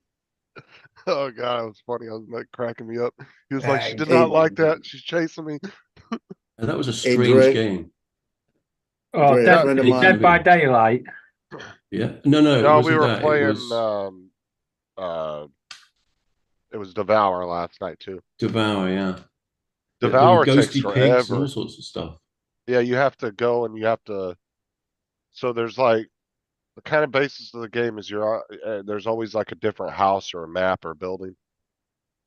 Oh god, it was funny. I was like cracking me up. He was like, she did
Hey,
not like that. She's chasing me.
And that was a
Hey,
strange
Dre.
game.
Oh,
Dre, a
Dead,
friend of mine.
Dead by Daylight.
Yeah. No, it
No, we
wasn't
were
that.
playing. It was Devour last night too.
Devour, yeah.
Devour
There were
takes
ghosty pigs and
forever.
all sorts of stuff.
Yeah, you have to go and you have to. So there's like the kind of basis of the game is there's always like a different house or a map or building,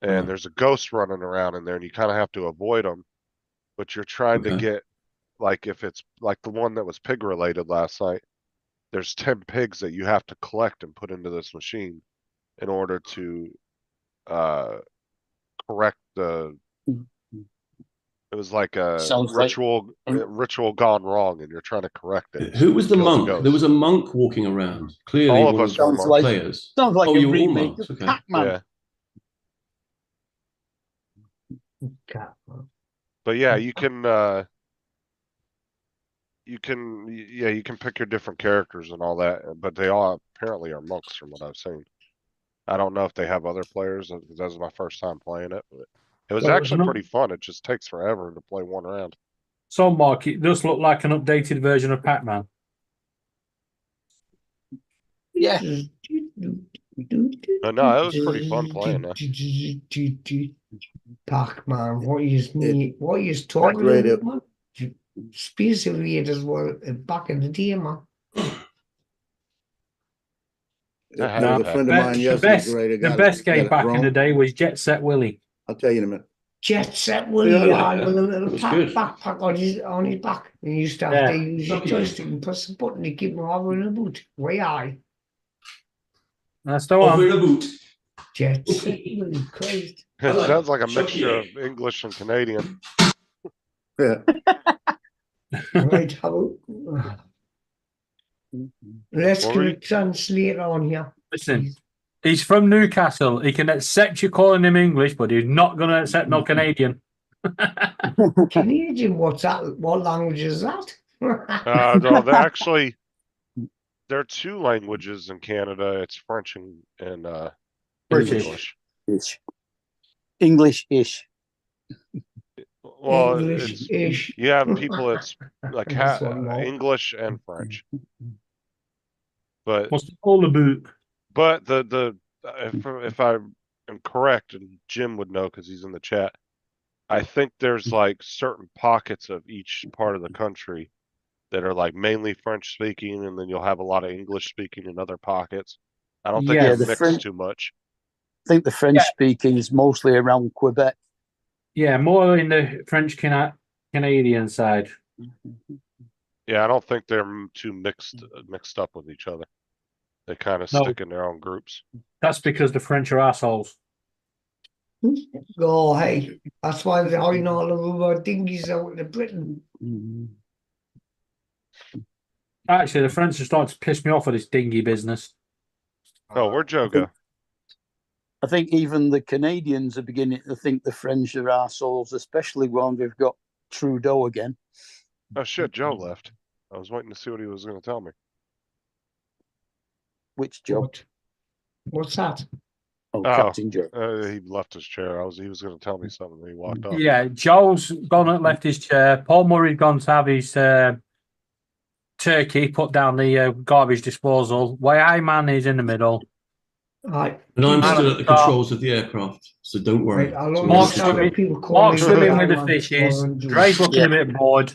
and there's a ghost running around in there, and you kind of have to avoid them, but you're trying to get, like, if it's like the one that was pig related last night, there's 10 pigs that you have to collect and put into this machine in order to correct the. It was like a
Sounds like-
ritual gone wrong, and you're trying to correct it.
Who was the
Kill
monk?
ghost.
There was a monk walking around. Clearly,
All of
one
us
of the
were
Sounds like-
players.
Sounds like
Oh,
a
you were all
remake
monks.
of
Okay.
Pac-Man.
Yeah. But yeah, you can pick your different characters and all that, but they all apparently are monks from what I've seen. I don't know if they have other players, because that was my first time playing it, but it was
Well,
actually
no-
pretty fun. It just takes forever to play one round.
So, Mark, it does look like an updated version of Pac-Man.
Yeah.
No, it was pretty fun playing that.
Pac-Man, what you talking
Right
about, man? Space Invaders were back in the day, man.
There
No,
was a friend of mine
The
yesterday,
best,
Dre,
the best game back in the day was Jet Set Willy.
I'll tell you in a minute.
Jet Set Willy,
Yeah.
with a little
It's good.
backpack on his back, and you used to have to use your joystick and press the button to keep him over in the boot. Way aye.
That's the one.
Over the boot.
Jet Set Willy, Christ.
It sounds like a mixture of English and Canadian.
Yeah.
Right, how let's get
Worry.
a translator on here.
Listen, he's from Newcastle. He can accept you calling him English, but he's not going to accept no Canadian.
Canadian, what's that? What language is that?
No, there are two languages in Canada. It's French and
British.
English.
English-ish.
Well,
English-ish.
you have people that's like
This one, no.
English and French, but
What's all the boot?
but the if I am correct, and Jim would know because he's in the chat, I think there's like certain pockets of each part of the country that are like mainly French speaking, and then you'll have a lot of English speaking in other pockets. I don't think
Yeah,
it's
the
mixed
French-
too much.
I think the French speaking is mostly around Quebec.
Yeah, more in the French Canadian side.
Yeah, I don't think they're too mixed up with each other. They kind of
No.
stick in their own groups.
That's because the French are assholes.
Oh, hey, that's why they're hiding all over our dinghies out in Britain.
Actually, the French are starting to piss me off with this dinghy business.
Oh, where'd Joe go?
I think even the Canadians are beginning to think the French are arseholes, especially when we've got Trudeau again.
Oh shit, Joe left. I was waiting to see what he was going to tell me.
Which Joe?
What's that?
Oh,
Oh,
Captain Joe.
he left his chair. He was going to tell me something. And he walked off.
Yeah, Joel's gone and left his chair. Paul Murray's gone to have his turkey put down the garbage disposal. Why man is in the middle.
Right.
And I'm still at the
Stop.
controls of the aircraft, so don't worry.
Right, I'll
It's all
Mark's
under
understand
control.
if people call
Mark's
me
swimming
Why
with the
Man
fishes.
tomorrow and do
Dre's looking
Yeah.
a bit bored.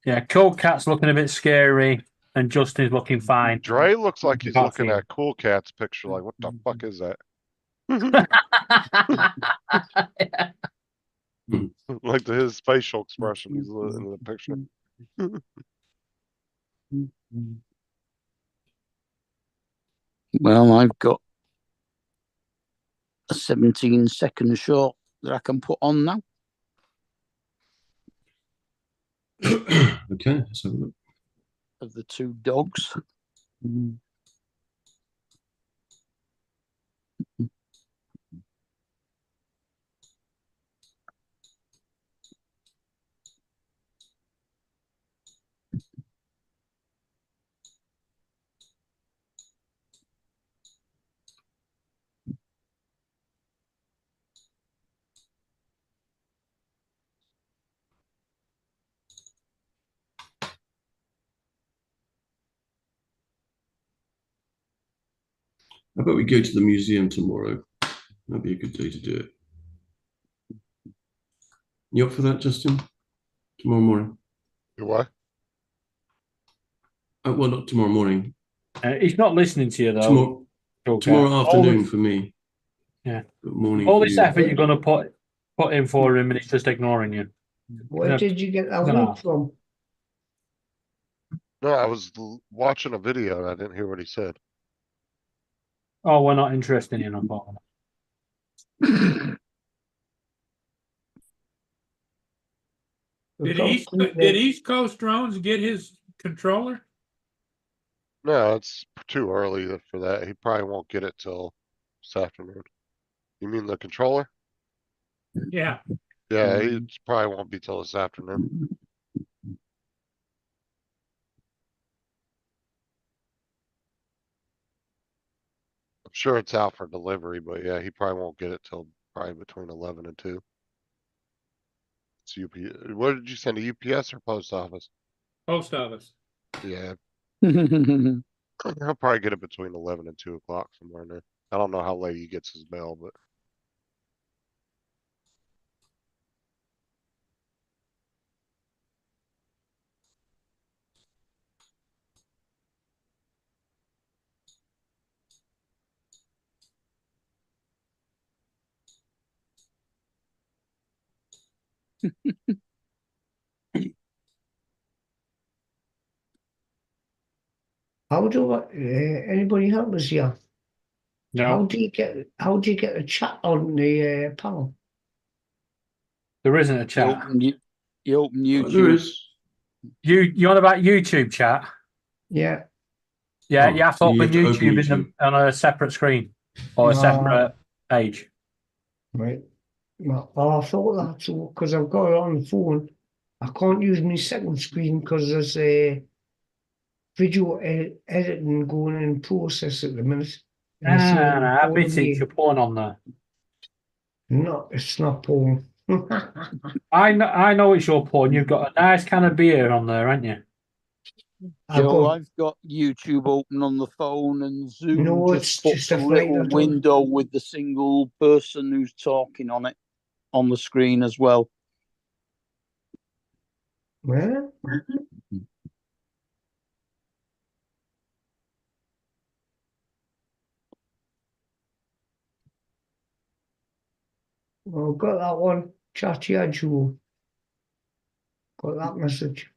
Yeah, Cool Cat's looking a bit scary. And Justin's looking fine.
Dre looks like he's
Can't
looking
see
at Cool Cat's picture. Like, what the fuck is that? Like his facial expression. He's in the picture.
Well, I've got a 17-second shot that I can put on now.
Okay, let's have a look.
Of the two dogs.
How about we go to the museum tomorrow? That'd be a good day to do it. You up for that, Justin? Tomorrow morning?
Do what?
Well, not tomorrow morning.
He's not listening to you though.
Tomorrow afternoon for me.
Yeah.
But morning.
All
for
this
you.
effort you're going to put in for him, and he's just ignoring you.
Where did you get that
No.
link from?
No, I was watching a video and I didn't hear what he said.
Oh, we're not interested in him.
Did East Coast Drones get his controller?
No, it's too early for that. He probably won't get it till this afternoon. You mean the controller?
Yeah.
Yeah, he probably won't be till this afternoon. I'm sure it's out for delivery, but yeah, he probably won't get it till probably between 11 and 2. It's UPS. What did you send, a UPS or post office?
Post office.
Yeah, he'll probably get it between 11 and 2 o'clock, somewhere in there. I don't know how late he gets his mail, but
How do anybody help us here?
No.
How do you get a chat on the panel?
There isn't a chat.
You open YouTube.
There is.
You on about YouTube chat?
Yeah.
Yeah,
Oh,
you have to
you
open
have to open
YouTube, on a separate screen or a separate page.
Right. Well, I thought that too, because I've got it on the phone. I can't use my second screen because there's a video editing going in process at the minute. And it's not
I bet
recording
it's your porn on there.
No, it's not porn.
I know it's your porn. You've got a nice can of beer on there, haven't you?
I've got YouTube open on the phone and Zoom
No,
just
it's
puts
just a
a little
flight that's on.
window with the single person who's talking on it on the screen as well.
Where? Well, got that one. Chat here, Joe. Got that message.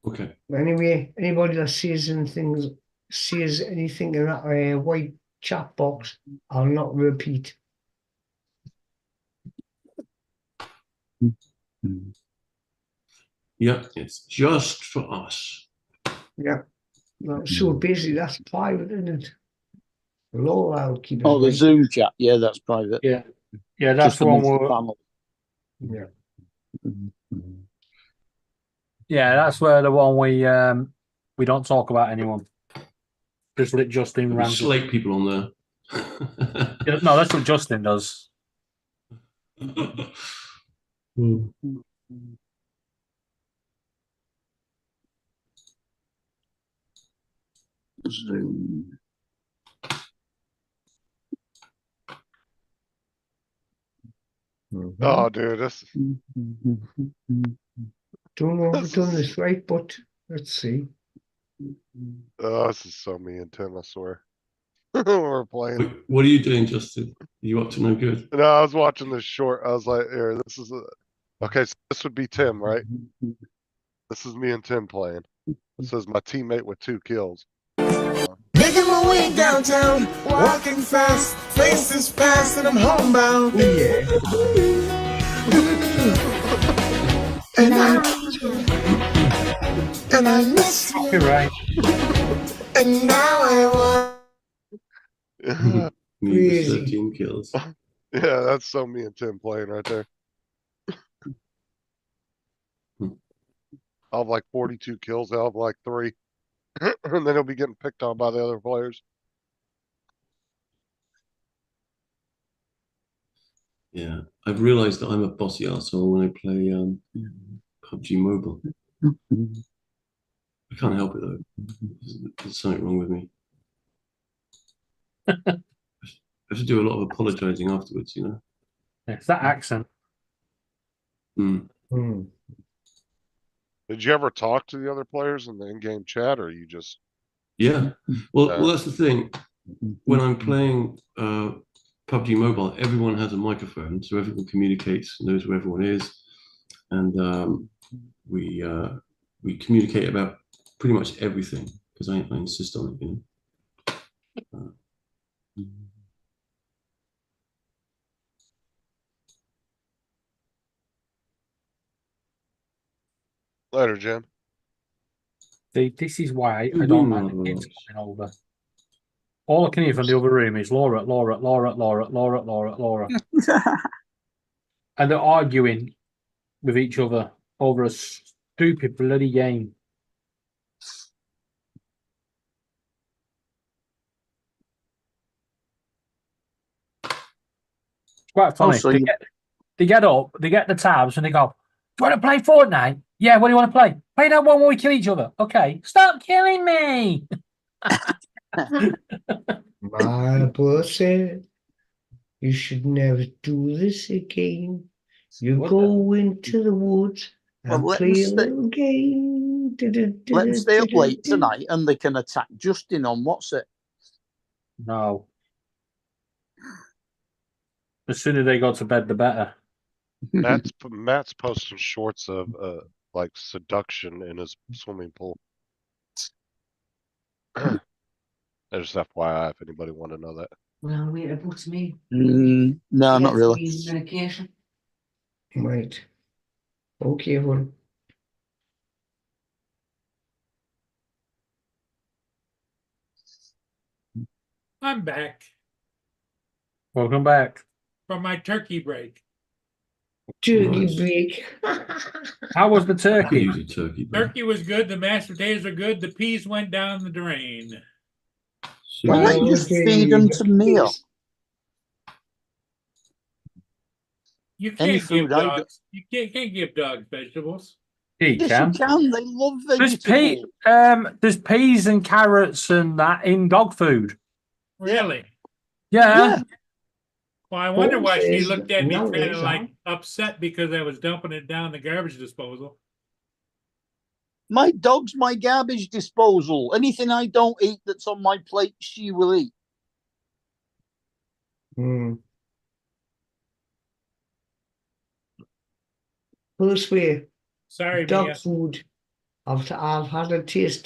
Okay.
Anyway, anybody that sees anything in that white chat box, I'll not repeat.
Yeah, it's just for us.
Yeah. So basically, that's private, isn't it? Low, I'll keep it.
Oh, the
right.
Zoom chat. Yeah, that's private.
Yeah. Yeah, that's
Just
the one
amongst the
where,
panel.
Yeah.
yeah, that's where the one we don't talk about anyone. Just let Justin
We
rant.
slate people on there.
Yeah, no, that's what Justin does.
Zoom.
oh, dude, this
Don't know if I've done this right, but let's see.
this is so me and Tim, I swear. We're playing.
What are you doing, Justin? Are you up to no good?
No, I was watching this short. I was like, here, this is Okay, so this would be Tim, right? This is me and Tim playing. This is my teammate with 2 kills.
Making my way downtown, walking fast, faces fast, and I'm homebound.
Yeah.
And I miss you,
You're right.
and now I want.
Me with
Crazy.
13 kills.
Yeah, that's so me and Tim playing right there. I'll have like 42 kills. I'll have like 3. And then he'll be getting picked on by the other players.
Yeah, I've realised that I'm a bossy arsehole when I play PUBG Mobile. I can't help it though. There's something wrong with me. I have to do a lot of apologising afterwards, you know.
It's that accent.
Mm.
Hmm.
Did you ever talk to the other players in the in-game chat, or you just?
Yeah. Well, that's the thing. When I'm playing PUBG Mobile, everyone has a microphone, so everyone communicates, knows where everyone is, and we communicate about pretty much everything because I insist on it, you know.
Later, Jim.
See, this is why I don't like the kids coming over. All I can hear from the other room is Laura, Laura, Laura, Laura, Laura, Laura, Laura. And they're arguing with each other over a stupid bloody game. It's quite funny.
so
they get up, they get the tabs, and they go, "Do you want to play Fortnite? Yeah, what do you want to play? Play that one where we kill each other. Okay, stop killing me."
My boy said, you should never do this again. You go into the woods and
Well,
play a little game.
Let them stay up late tonight and they can attack Justin on what's it?
No. The sooner they go to bed, the better.
Matt's posting shorts of like seduction in his swimming pool. There's FYI if anybody want to know that.
Well, wait, it puts me.
No, not really.
Medication.
Right. Okay, well.
I'm back
Welcome back.
from my turkey break.
Turkey
Nice.
break.
How was the
I could
turkey?
use a turkey. But
Turkey was good. The mashed potatoes are good. The peas went down the drain.
Why don't you just feed them to meal?
You
Any
can't
food
give
I
dogs. You can't give dogs vegetables.
You
Yes,
can.
you can. They love
There's
vegetables.
there's peas and carrots and that in dog food.
Really?
Yeah.
Well, I wonder why she
says
looked at me
no,
kind of
it's
like
not.
upset because I was dumping it down the garbage disposal.
My dog's my garbage disposal. Anything I don't eat that's on my plate, she will eat.
Hmm. First way,
Sorry,
dog
Mia.
food. I've had a taste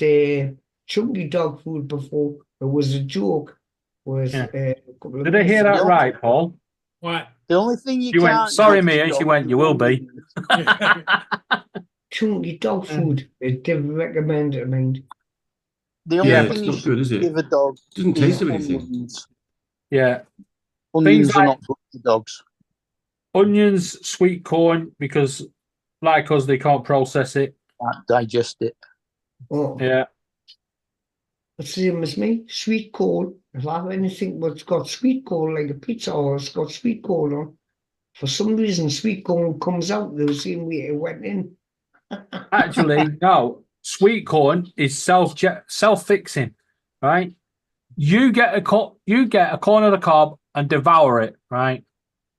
chunky dog food before. It was a joke. Was
Yeah.
a couple of
Did I hear that
No.
right, Paul?
What?
The only thing you
You
can't
went, sorry,
give
Mia, and she
dog
went, you will be.
chunky dog food. They recommend it. I mean,
The only
Yeah,
thing
it's
you
not
should
good, is it?
give a dog
Doesn't
is
taste of anything.
onions.
Yeah.
Onions
Things
are
like-
not good for dogs.
Onions, sweet corn, because like us, they can't process it.
Can't digest it.
oh,
Yeah.
the same as me. Sweet corn. If I have anything that's got sweet corn, like a pizza or it's got sweet corn on, for some reason, sweet corn comes out the same way it went in.
Actually, no. Sweet corn is self-fixing, right? You get a corn of the cob and devour it, right?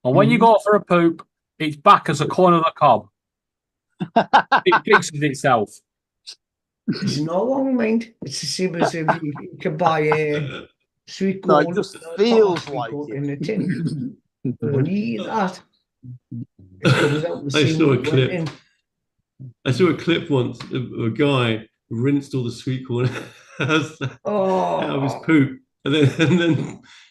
And when you go for a poop, it's back as a corn of the cob. It fixes itself.
It's not wrong, mind. It's the same as if you can buy a sweet
No,
corn.
it just feels like
in a tin. When you eat that, It comes out the
I
same
saw a
way it went
clip.
in.
I saw a clip once of a guy rinsed all the sweet corn out of his
Oh,
poop and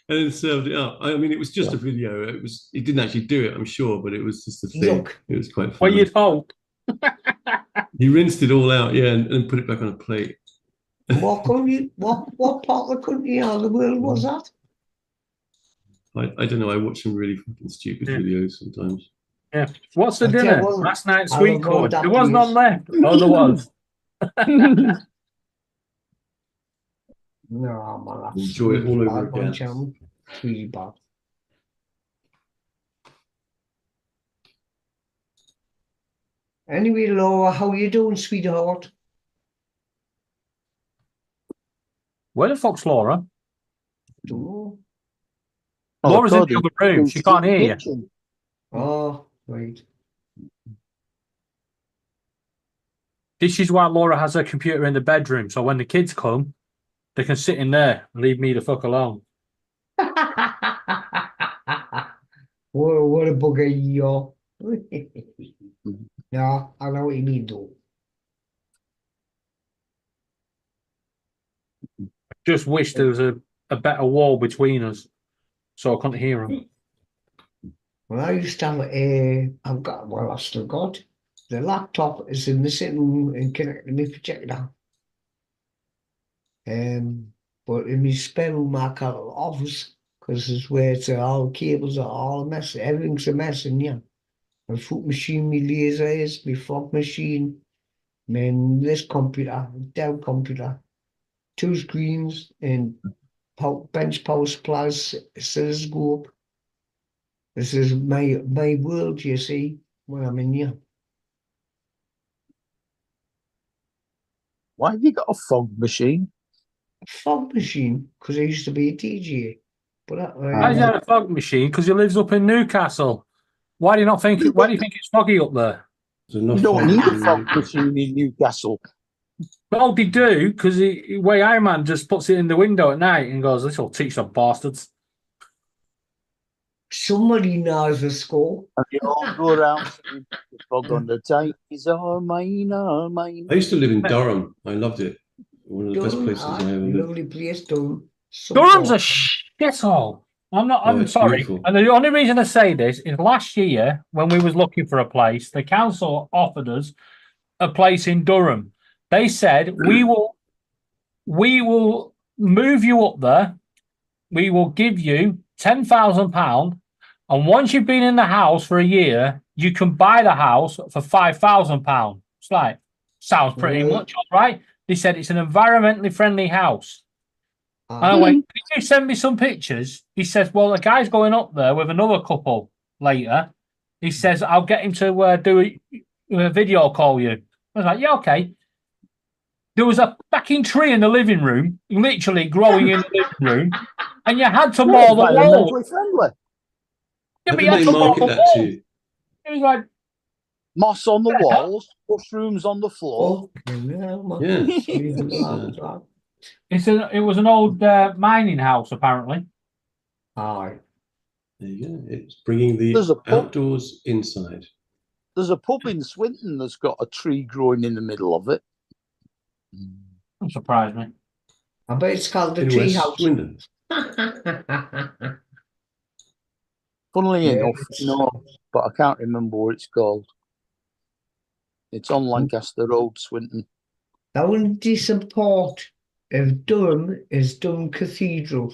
then served it up. I mean, it was just a video. He didn't actually do it, I'm sure, but it was just a thing.
yuck.
It was quite
Well,
funny.
you'd hope.
He rinsed it all out, yeah, and put it back on a plate.
What country, what part of the country or the world was that?
I don't know. I watch some really fucking stupid
Yeah.
videos sometimes.
Yeah. What's the
I tell you
dinner?
what,
Last night's
I
sweet
love
corn.
all that
There was none
news.
left. Oh, there was.
No, man, that's
Enjoy it all
really
over
bad, man,
again.
Chum. Really bad. Anyway, Laura, how you doing, sweetheart?
Where the fuck's Laura?
Don't know.
Laura's in the
Cody,
other room. She can't hear you.
kitchen.
Oh, right.
This is why Laura has her computer in the bedroom. So when the kids come, they can sit in there and leave me the fuck alone.
What a bugger you are. No, I know what you mean, though.
Just wish there was a better wall between us so I couldn't hear them.
When I used to have I still got the laptop is in the sitting room and connected to my projector. But in my spare room, I call it office because it's where it's all cables are all a mess. Everything's a mess in here. My foot machine, my lasers, my fog machine, this computer, Dell computer, 2 screens, and bench power supplies, oscilloscope. This is my world, you see, when I'm in here.
Why have you got a fog machine?
A fog machine, because I used to be a DJ. But
Why is that a fog machine? Because he lives up in Newcastle. Why do you think it's foggy up there?
There's
You
enough
don't
fog
need a
in
fog
there.
machine in Newcastle.
Well, they do, because way Iron just puts it in the window at night and goes, "This will teach some bastards."
somebody knows the score.
And you all go around saying, the fog on the tape is all mine, all mine.
I used to live in Durham. I loved it. One of the best
Durham,
places I ever lived.
lovely place, Durham.
Durham's a shithole. I'm
it's
sorry.
beautiful.
And the only reason I say this is last year when we was looking for a place, the council offered us a place in Durham. They said we will move you up there. We will give you £10,000, and once you've been in the house for a year, you can buy the house for £5,000. It's like sounds pretty much all right. They said it's an environmentally friendly house. And I went, "Can you send me some pictures?" He says, "Well, the guy's going up there with another couple later." He says, "I'll get him to do a video call you." I was like, "Yeah, okay." There was a fucking tree in the living room, literally growing in the living room, and you had to mow the wall.
Environmentally friendly.
Yeah,
How
but
did
you had
they
to mow
market
the
that
wall.
to you?
It was like,
Moss on the walls, mushrooms on the floor.
Yeah.
it was an old mining house, apparently.
Aye.
There you go. It's bringing the
There's a pub.
outdoors inside.
There's a pub in Swinton that's got a tree growing in the middle of it.
Don't surprise me.
I bet it's called the
In
tree
West
house.
Swindon.
Funnily
Yeah,
enough,
it's-
no, but I can't remember what it's called. It's on Lancaster Road, Swinton.
The only decent part of Durham is Durham Cathedral.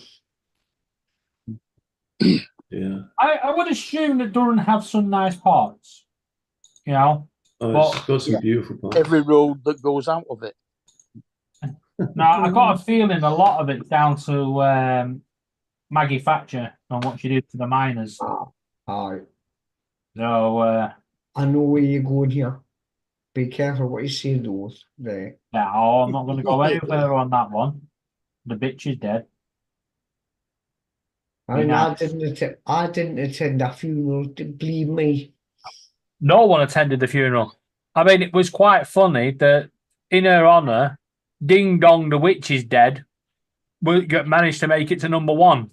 Yeah.
I would assume that Durham have some nice parts, you know.
Oh, it's got some beautiful parts.
Every road that goes out of it.
Now I got a feeling a lot of it's down to Maggie Thatcher and what she did to the miners.
Aye.
So
I know where you're going here. Be careful what you say, those there.
yeah, I'm not going to go any further on that one. The bitch is dead.
And I didn't attend that funeral, believe me.
No one attended the funeral. I mean, it was quite funny that in her honour, Ding Dong the Witch is Dead managed to make it to #1.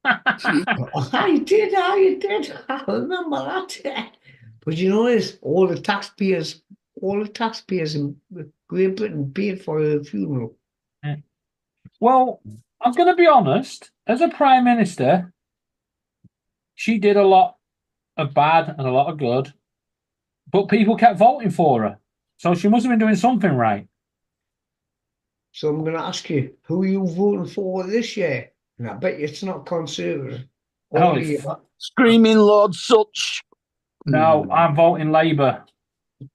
I did. I remember that. But you know this, all the taxpayers in Great Britain paid for her funeral.
Well, I'm going to be honest. As a prime minister, she did a lot of bad and a lot of good, but people kept voting for her, so she must have been doing something right.
So I'm going to ask you, who are you voting for this year? And I bet you it's not Conservative.
Oh,
Only
it's
Screaming Lord Such.
No, I'm voting Labour.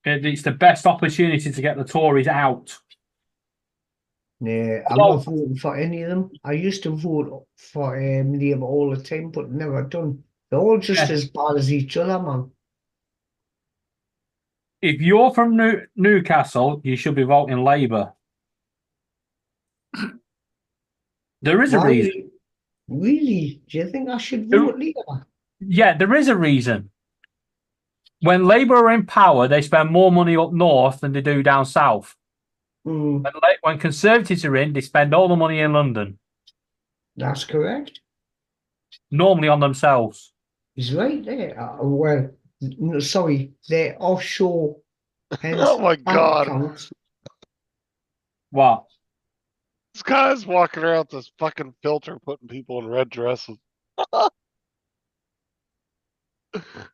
It's the best opportunity to get the Tories out.
Nah, I'm not voting for any of them. I used to vote for Labour all the time, but never done. They're all just as bad as each other, man.
If you're from Newcastle, you should be voting Labour. There is a
Why?
reason.
Really? Do you think I should vote Labour?
Yeah, there is a reason. When Labour are in power, they spend more money up north than they do down south. When Conservatives are in, they spend all the money in London.
That's correct.
Normally on themselves.
He's right there. Well, no, sorry, they're offshore.
Oh my God.
Accounts.
What?
This guy's walking around with this fucking filter putting people in red dresses.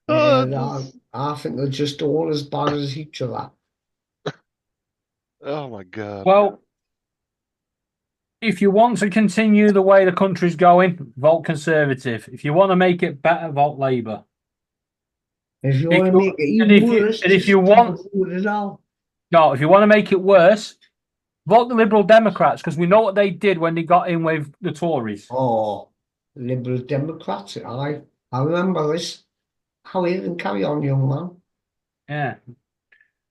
I think they're just all as bad as each other.
Oh my God.
Well, if you want to continue the way the country's going, vote Conservative. If you want to make it better, vote Labour.
If you want to make it even worse,
if you want to make it worse, vote the Liberal Democrats, because we know what they did when they got in with the Tories.
Oh, Liberal Democrats. I remember this. How even carry on, young man.
Yeah.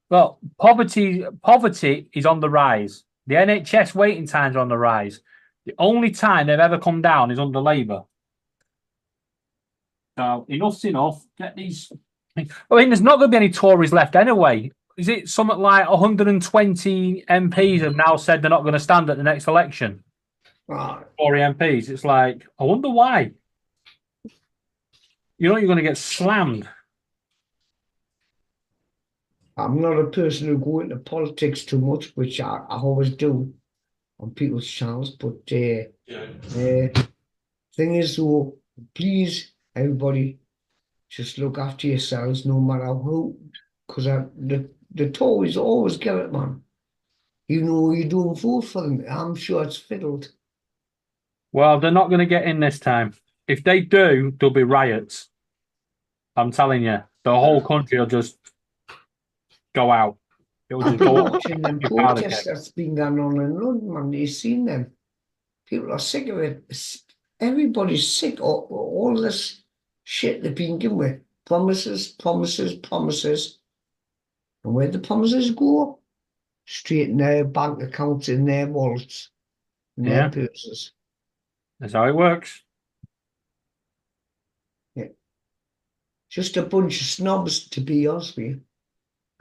Well, poverty is on the rise. The NHS waiting times are on the rise. The only time they've ever come down is under Labour. So enough's enough. Get these. I mean, there's not going to be any Tories left anyway. Is it something like 120 MPs have now said they're not going to stand at the next election? Tory MPs. It's like, I wonder why. You know you're going to get slammed.
I'm not a person who go into politics too much, which I always do on people's channels. But thing is, though, please, everybody, just look after yourselves, no matter who, because the Tories always get it, man. You know, you don't vote for them. I'm sure it's fiddled.
Well, they're not going to get in this time. If they do, there'll be riots. I'm telling you, the whole country will just go out. It'll just go out.
Watching them protests that's been going on in London, man. You've seen them. People are sick of it. Everybody's sick of all this shit they've been given with. Promises. And where the promises go? Straight in their bank accounts, in their wallets, in their purses.
That's how it works.
Yeah. Just a bunch of snobs, to be honest with you.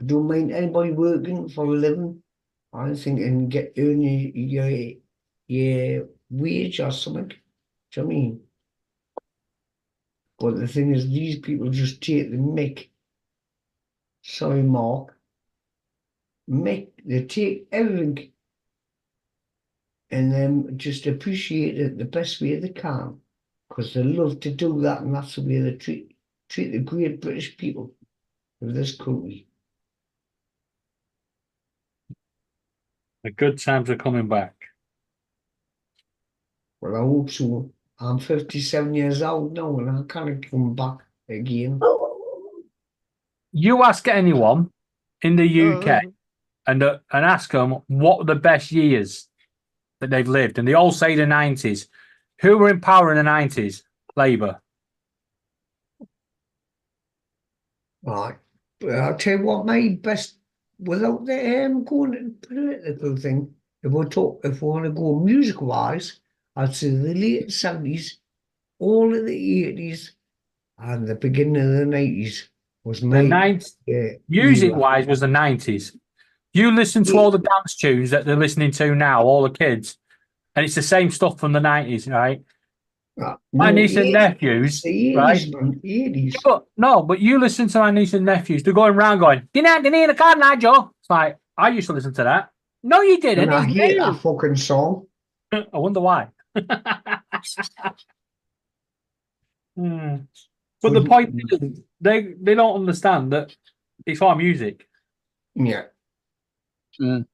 I don't mind anybody working for a living. I think and earn your wage or something. Do you know what I mean? But the thing is, these people just take the mick. Sorry, Mark. They take everything and then just appreciate it the best way they can, because they love to do that, and that's the way they treat the great British people of this country.
The good times are coming back.
Well, I hope so. I'm 57 years old now, and I can't come back again.
You ask anyone in the UK and ask them what were the best years that they've lived, and they all say the 90s. Who were in power in the 90s? Labour.
Right. But I'll tell you what, my best, without the going to political thing, if we want to go music-wise, I'd say the late 70s, all of the 80s, and the beginning of the 90s was my...
Music-wise was the 90s. You listen to all the dance tunes that they're listening to now, all the kids, and it's the same stuff from the 90s, right? My
No,
niece and
80s.
nephews,
The 80s,
right?
man, 80s.
But you listen to my niece and nephews. They're going round going, "Dinner, dinner, the car, Nigel." It's like I used to listen to that. No, you didn't.
And I
It's
hate
new.
that fucking song.
I wonder why. Hmm. But the point is, they don't understand that it's our music.
Yeah.
Mm.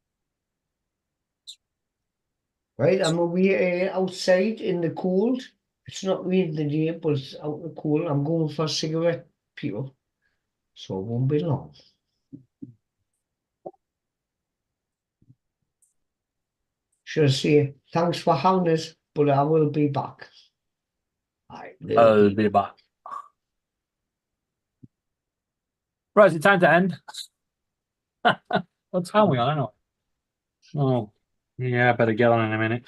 Right, I'm away outside in the cold. It's not really the day, but it's out in the cold. I'm going for a cigarette, people. So it won't be long. Should I say thanks for having us, but I will be back.
I'll be back. Right, is it time to end? What time are we on anyway? Oh, yeah, I better get on in a minute.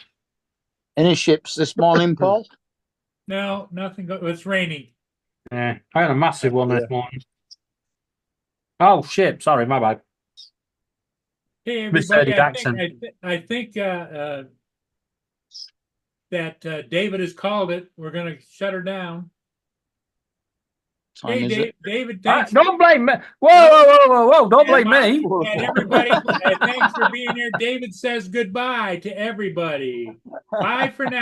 Any ships this morning, Paul?
No, nothing. It's raining.
Yeah, I had a massive one this morning. Oh shit! Sorry, my bad.
Hey
Miss
everybody,
Eddie Jackson.
I think that David has called it. We're gonna shut her down.
Time
Hey,
is it?
David, thanks.
Don't blame me. Whoa! Don't blame me.
And everybody, thanks for being here. David says goodbye to everybody. Bye for now.